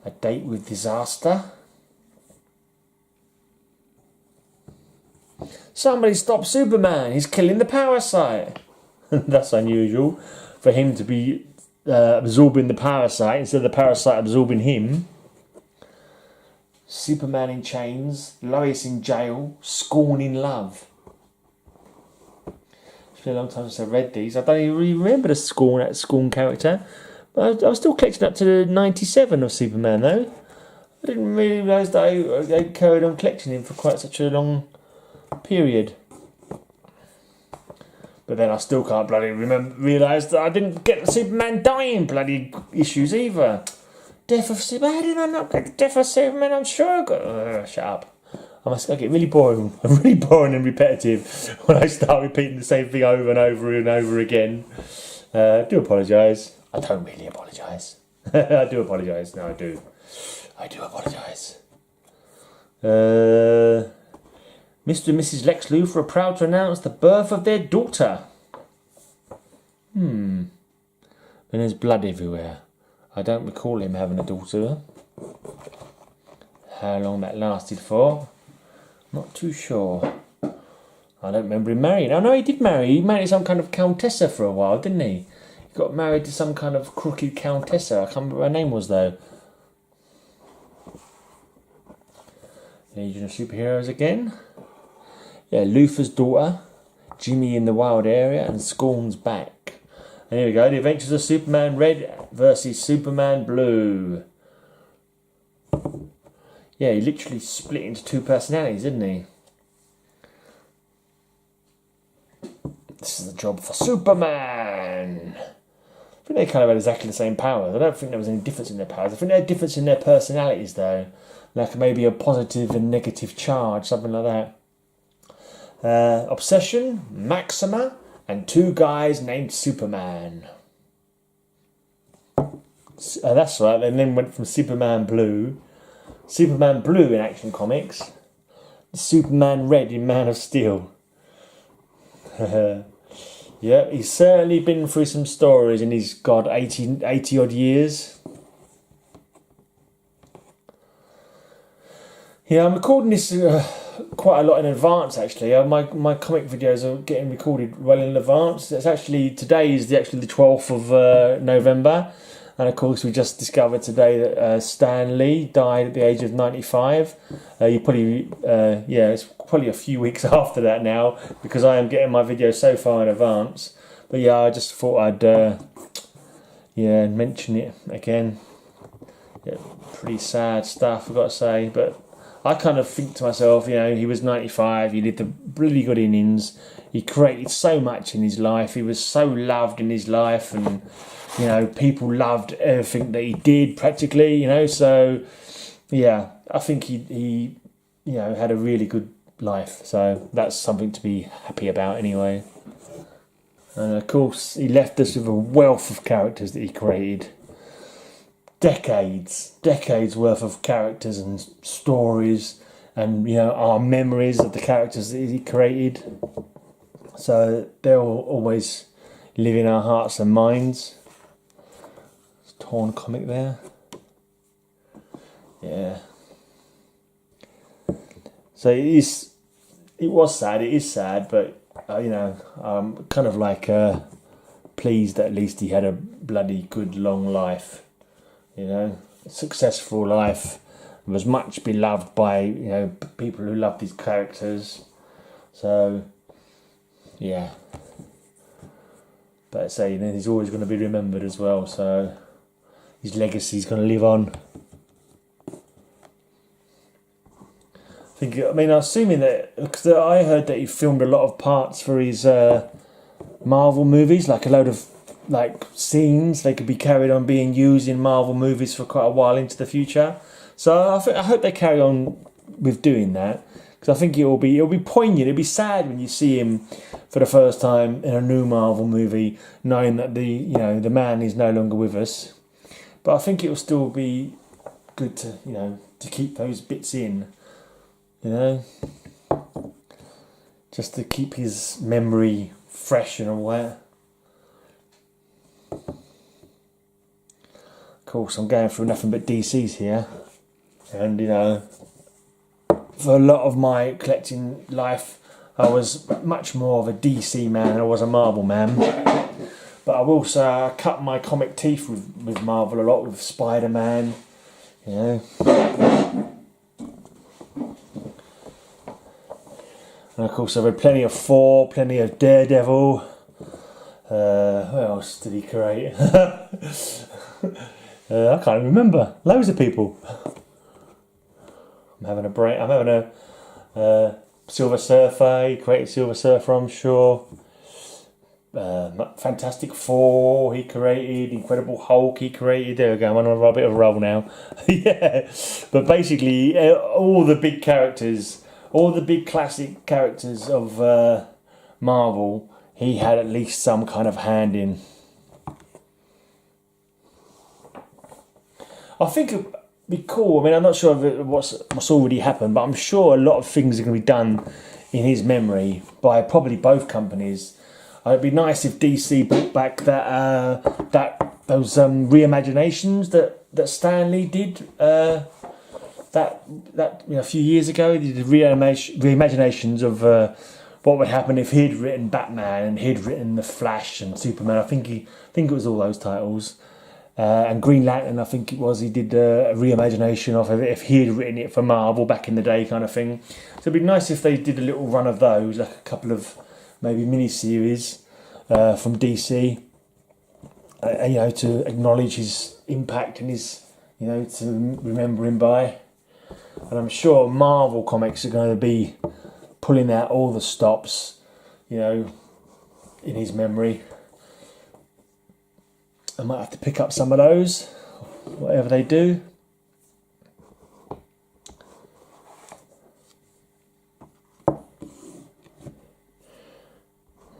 A Date with Disaster. Somebody stop Superman, he's killing the parasite. That's unusual for him to be absorbing the parasite instead of the parasite absorbing him. Superman in chains, Lois in jail, Scorn in love. It's been a long time since I read these. I don't even really remember the Scorn character. But I was still collecting up to 97 of Superman though. I didn't realise that I carried on collecting him for quite such a long period. But then I still can't bloody realise that I didn't get the Superman dying bloody issues either. Death of Superman. How did I not get the Death of Superman? I'm sure I got. Shut up. I get really boring. I'm really boring and repetitive when I start repeating the same thing over and over and over again. I do apologise. I don't really apologise. I do apologise. No, I do. I do apologise. Mr. and Mrs. Lex Luthor are proud to announce the birth of their daughter. And there's blood everywhere. I don't recall him having a daughter. How long that lasted for? Not too sure. I don't remember him marrying. Oh no, he did marry. He married some kind of countessa for a while, didn't he? He got married to some kind of crooked countessa. I can't remember what her name was though. Legion of Superheroes again. Yeah, Luthor's daughter, Jimmy in the Wild Area, and Scorn's back. And here we go, The Adventures of Superman Red versus Superman Blue. Yeah, he literally split into two personalities, didn't he? This is the job for Superman. I think they kind of had exactly the same powers. I don't think there was any difference in their powers. I think they had a difference in their personalities, though. Like maybe a positive and negative charge, something like that. Obsession, Maxima, and two guys named Superman. That's right, and then went from Superman Blue in Action Comics, Superman Red in Man of Steel. Yeah, he's certainly been through some stories in his, 80 odd years. Yeah, I'm recording this quite a lot in advance actually. My comic videos are getting recorded well in advance. It's actually, today is the 12th of November. And of course we just discovered today that Stan Lee died at the age of 95. It's probably a few weeks after that now because I am getting my videos so far in advance. But yeah, I just thought I'd mention it again. Yeah, pretty sad stuff, I've got to say. But I kind of think to myself, he was 95, he lived a really good innings, he created so much in his life, he was so loved in his life, and people loved everything that he did practically, so yeah, I think he had a really good life, so that's something to be happy about anyway. And of course he left us with a wealth of characters that he created. Decades worth of characters and stories, and our memories of the characters that he created. So they'll always live in our hearts and minds. It's a torn comic there. Yeah. So it was sad. It is sad, but I'm kind of like pleased that at least he had a bloody good long life. Successful life, was much beloved by people who loved his characters. So yeah, but I say he's always going to be remembered as well. So his legacy is going to live on. Assuming that, because I heard that he filmed a lot of parts for his Marvel movies, like a load of scenes they could be carried on being used in Marvel movies for quite a while into the future. So I hope they carry on with doing that, because I think it'll be poignant. It'll be sad when you see him for the first time in a new Marvel movie, knowing that the man is no longer with us. But I think it'll still be good to, you know, to keep those bits in, you know, just to keep his memory fresh and all that. Of course, I'm going through nothing but DCs here, and you know, for a lot of my collecting life, I was much more of a DC man than I was a Marvel man. But I will say I cut my comic teeth with Marvel a lot, with Spider-Man, you know. And of course I read plenty of Thor, plenty of Daredevil. What else did he create? I can't remember. Loads of people. I'm having a Silver Surfer. He created Silver Surfer, I'm sure. Fantastic Four he created, Incredible Hulk he created. There we go, I'm on a bit of a roll now. Yeah, but basically all the big characters, all the big classic characters of Marvel, he had at least some kind of hand in. I think it'd be cool. I mean, I'm not sure of what's already happened, but I'm sure a lot of things are going to be done in his memory by probably both companies. It'd be nice if DC brought back those reimaginations that Stan Lee did that you know, a few years ago. He did reimaginations of what would happen if he'd written Batman and he'd written The Flash and Superman. I think it was all those titles. And Green Lantern, I think it was. He did a reimagination of it if he'd written it for Marvel back in the day, kind of thing. So it'd be nice if they did a little run of those, like a couple of maybe mini-series from DC, you know, to acknowledge his impact and his, you know, to remember him by. And I'm sure Marvel Comics are going to be pulling out all the stops, you know, in his memory. I might have to pick up some of those, whatever they do.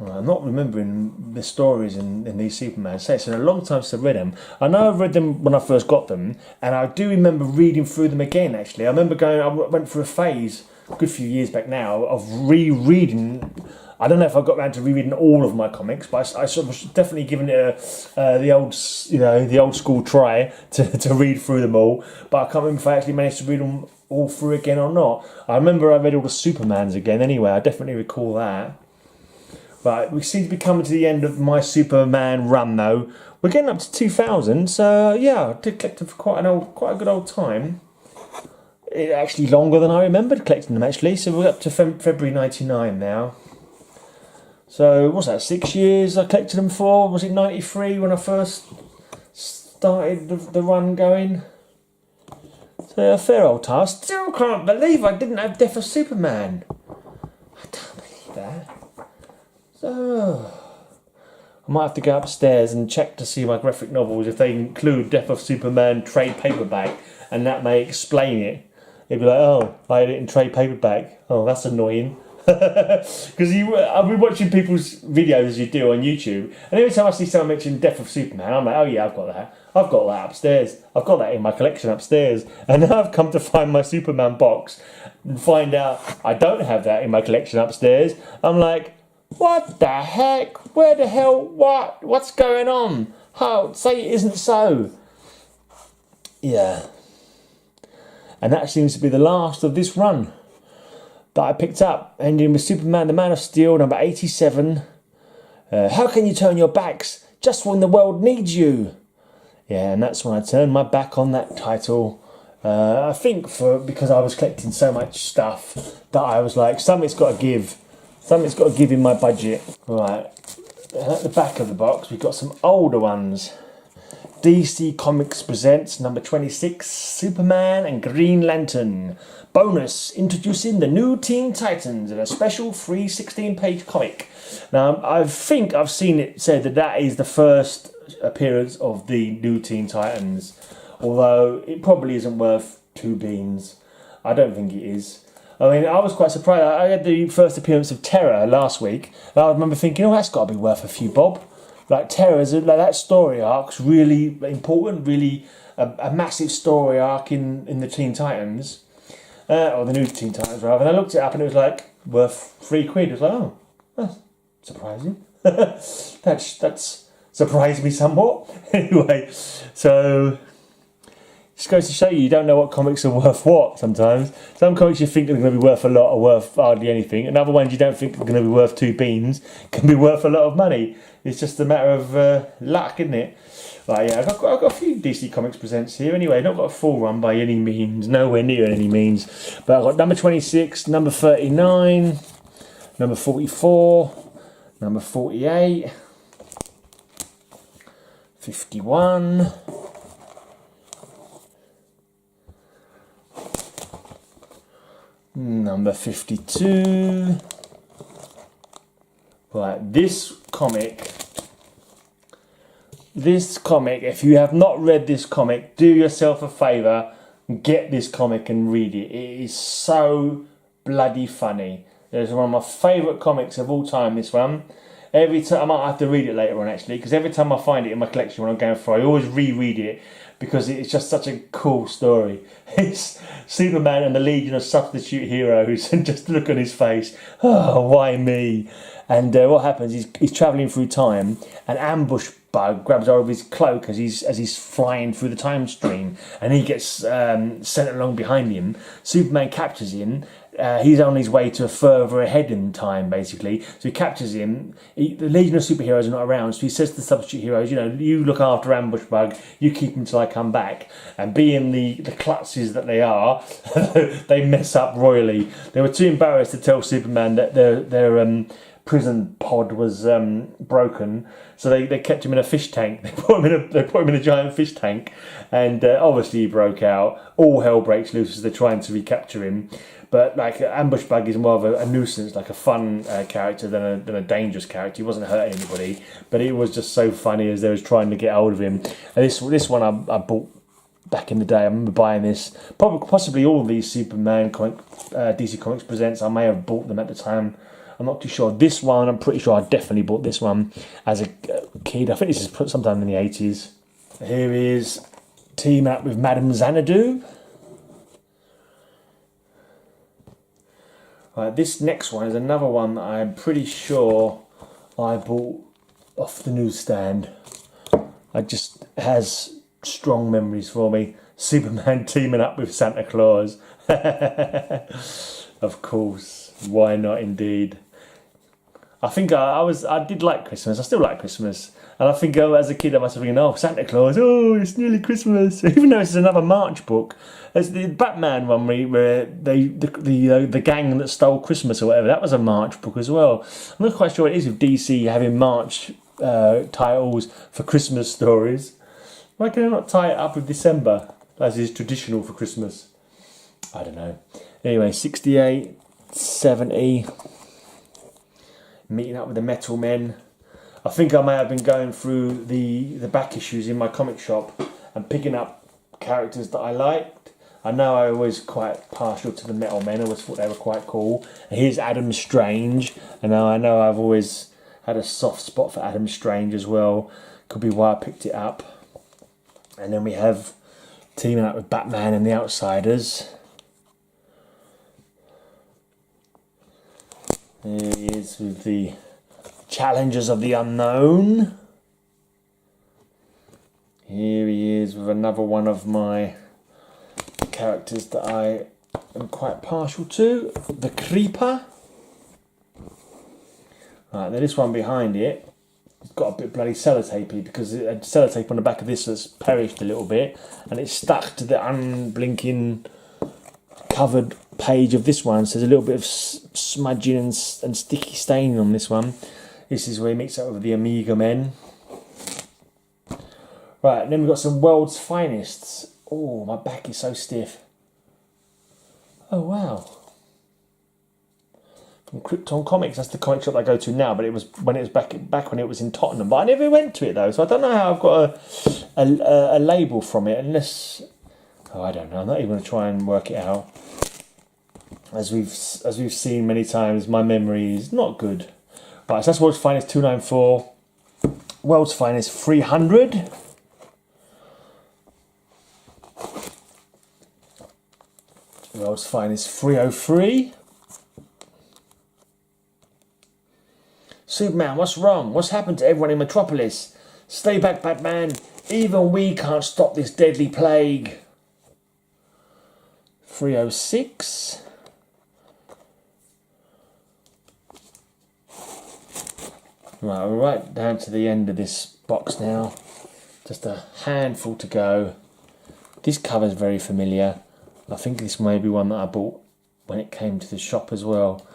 I'm not remembering the stories in these Superman sets. It's been a long time since I read them. I know I've read them when I first got them, and I do remember reading through them again, actually. I remember I went through a phase, a good few years back now, of rereading. I don't know if I got around to rereading all of my comics, but I sort of definitely given it the old school try to read through them all. But I can't remember if I actually managed to read them all through again or not. I remember I read all the Supermans again anyway. I definitely recall that. But we seem to be coming to the end of my Superman run, though. We're getting up to 2000, so yeah, I did collect them for quite a good old time. It actually longer than I remembered collecting them, actually. So we're up to February '99 now. So what's that? 6 years I collected them for. Was it '93 when I first started the run going? So a fair old time. I still can't believe I didn't have Death of Superman. I don't believe that. So I might have to go upstairs and check to see my graphic novels if they include Death of Superman trade paperback, and that may explain it. It'd be like, oh, I had it in trade paperback. Oh, that's annoying. Because I'll be watching people's videos as you do on YouTube, and every time I see someone mention Death of Superman, I'm like, oh yeah, I've got that upstairs. I've got that in my collection upstairs. And now I've come to find my Superman box and find out I don't have that in my collection upstairs. I'm like, what the heck? Where the hell? What's going on? How? Say it isn't so. Yeah. And that seems to be the last of this run that I picked up, ending with Superman the Man of Steel, number 87. How can you turn your backs just when the world needs you? Yeah, and that's when I turned my back on that title. I think because I was collecting so much stuff that I was like, something's got to give. Something's got to give in my budget. Right, and at the back of the box we've got some older ones. DC Comics presents number 26, Superman and Green Lantern. Bonus, introducing the new Teen Titans in a special free 16-page comic. Now, I think I've seen it said that is the first appearance of the new Teen Titans, although it probably isn't worth 2 beans. I don't think it is. I mean, I was quite surprised. I had the first appearance of Terror last week, and I remember thinking, oh, that's got to be worth a few bob. Like, Terror, like that story arc's really important, really a massive story arc in the Teen Titans, or the new Teen Titans rather. And I looked it up and it was like worth £3. It was like, oh, that's surprising. that's surprised me somewhat. Anyway, so just goes to show you don't know what comics are worth what sometimes. Some comics you think are going to be worth a lot are worth hardly anything, and other ones you don't think are going to be worth 2 beans can be worth a lot of money. It's just a matter of luck, isn't it? Right, yeah, I've got a few DC Comics presents here anyway. Not got a full run by any means, nowhere near any means. But I've got number 26, number 39, number 44, number 48, 51, number 52. Right, this comic, if you have not read this comic, do yourself a favour, get this comic and read it. It is so bloody funny. It's one of my favourite comics of all time, this one. Every time, I might have to read it later on actually, because every time I find it in my collection when I'm going through, I always reread it because it's just such a cool story. It's Superman and the Legion of Substitute Heroes, and just look on his face, oh, why me? And what happens is he's travelling through time, an ambush bug grabs hold of his cloak as he's flying through the time stream, and he gets sent along behind him. Superman captures him. He's on his way to further ahead in time, basically. So he captures him. The Legion of Superheroes are not around, so he says to the substitute heroes, you look after Ambush Bug, you keep him till I come back. And being the klutzes that they are, they mess up royally. They were too embarrassed to tell Superman that their prison pod was broken, so they kept him in a fish tank. They put him in a giant fish tank, and obviously he broke out. All hell breaks loose as they're trying to recapture him. But like Ambush Bug is more of a nuisance, like a fun character than a dangerous character. He wasn't hurting anybody, but it was just so funny as they was trying to get hold of him. And this one I bought back in the day. I remember buying this. Possibly all of these Superman DC Comics presents, I may have bought them at the time. I'm not too sure. This one, I'm pretty sure I definitely bought this one as a kid. I think this is sometime in the 80s. Here is Team Up with Madame Xanadu. Right, this next one is another one that I'm pretty sure I bought off the newsstand. It just has strong memories for me. Superman teaming up with Santa Claus. Of course, why not indeed? I think I did like Christmas. I still like Christmas, and I think as a kid I must have been, oh, Santa Claus, oh, it's nearly Christmas. Even though it's another March book, as the Batman one where the gang that stole Christmas or whatever, that was a March book as well. I'm not quite sure what it is with DC having March titles for Christmas stories. Why can I not tie it up with December, as is traditional for Christmas? I don't know. Anyway, 68, 70. Meeting up with the Metal Men. I think I may have been going through the back issues in my comic shop and picking up characters that I liked. I know I was quite partial to the Metal Men. I always thought they were quite cool. And here's Adam Strange. And I know I've always had a soft spot for Adam Strange as well. Could be why I picked it up. And then we have teaming up with Batman and the Outsiders. Here he is with the Challengers of the Unknown. Here he is with another one of my characters that I am quite partial to, the Creeper. Right, then this one behind it, it's got a bit bloody sellotapey because the sellotape on the back of this has perished a little bit and it's stuck to the unblinking covered page of this one, so there's a little bit of smudging and sticky staining on this one. This is where he meets up with the Omega Men. Right, and then we've got some World's Finest. Oh, my back is so stiff. Oh, wow. From Krypton Comics, that's the comic shop I go to now, but it was when it was back when it was in Tottenham. But I never went to it though, so I don't know how I've got a label from it, unless... Oh, I don't know. I'm not even going to try and work it out. As we've seen many times, my memory is not good. Right, so that's World's Finest 294. World's Finest 300. World's Finest 303. Superman, what's wrong? What's happened to everyone in Metropolis? Stay back, Batman. Even we can't stop this deadly plague. 306. Right, we're right down to the end of this box now. Just a handful to go. This cover's very familiar. I think this may be one that I bought when it came to the shop as well.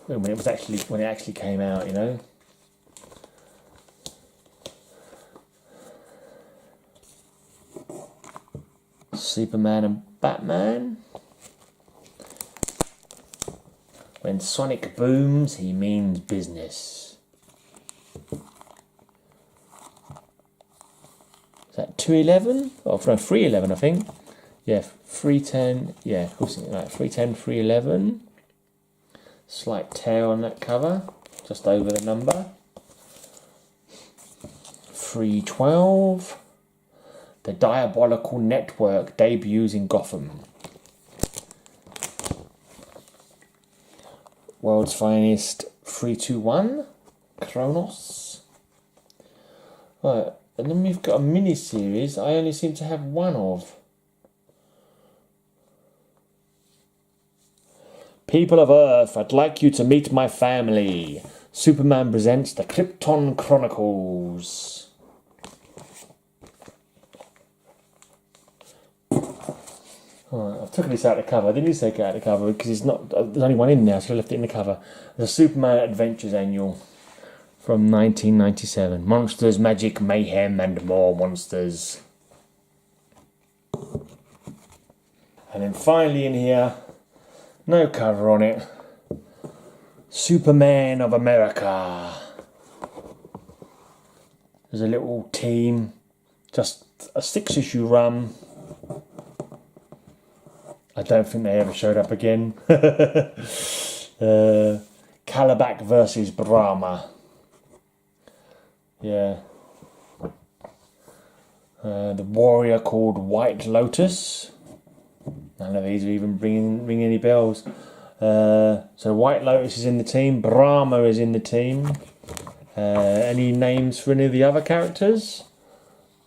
When it actually came out, you know. Superman and Batman. When Sonic booms, he means business. Is that 211? Oh, no, 311, I think. Yeah, 310. Yeah, of course, right, 310, 311. Slight tear on that cover, just over the number. 312. The Diabolical Network debuts in Gotham. World's Finest 321. Kronos. Right, and then we've got a mini-series I only seem to have one of. People of Earth, I'd like you to meet my family. Superman presents the Krypton Chronicles. Alright, I've taken this out of the cover. I didn't take it out of the cover because it's not. There's only one in there, so I left it in the cover. The Superman Adventures Annual from 1997. Monsters, magic, mayhem, and more monsters. And then finally in here, no cover on it, Superman of America. There's a little team, just a 6-issue run. I don't think they ever showed up again. Kalibak versus Brahma. Yeah. The warrior called White Lotus. None of these are even ring any bells. So White Lotus is in the team. Brahma is in the team. Any names for any of the other characters?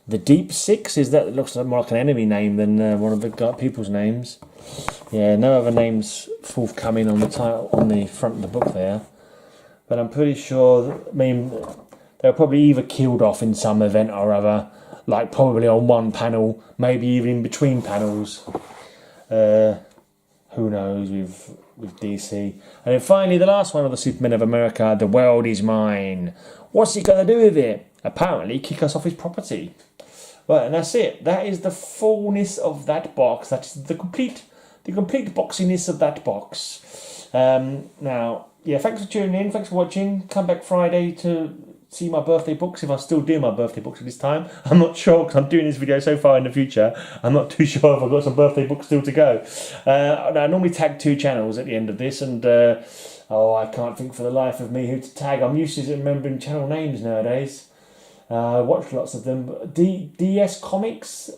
The Deep Six, is that looks more like an enemy name than one of the people's names. Yeah, no other names forthcoming on the title on the front of the book there. But I'm pretty sure. I mean, they were probably either killed off in some event or other, like probably on one panel, maybe even in between panels. Who knows with DC. And then finally, the last one of the Supermen of America, The World Is Mine. What's he going to do with it? Apparently, kick us off his property. Right, and that's it. That is the fullness of that box. That's the complete boxiness of that box. Now, yeah, thanks for tuning in. Thanks for watching. Come back Friday to see my birthday books, if I still do my birthday books at this time. I'm not sure, because I'm doing this video so far in the future. I'm not too sure if I've got some birthday books still to go. I normally tag 2 channels at the end of this, and I can't think for the life of me who to tag. I'm used to remembering channel names nowadays. I watch lots of them. DS Comics,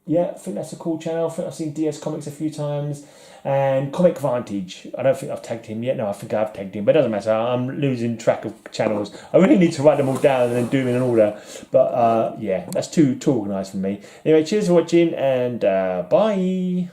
yeah, I think that's a cool channel. I think I've seen DS Comics a few times. And Comic Vantage, I don't think I've tagged him yet. No, I think I've tagged him, but it doesn't matter. I'm losing track of channels. I really need to write them all down and then do them in an order. But yeah, that's too organised for me. Anyway, cheers for watching, and bye.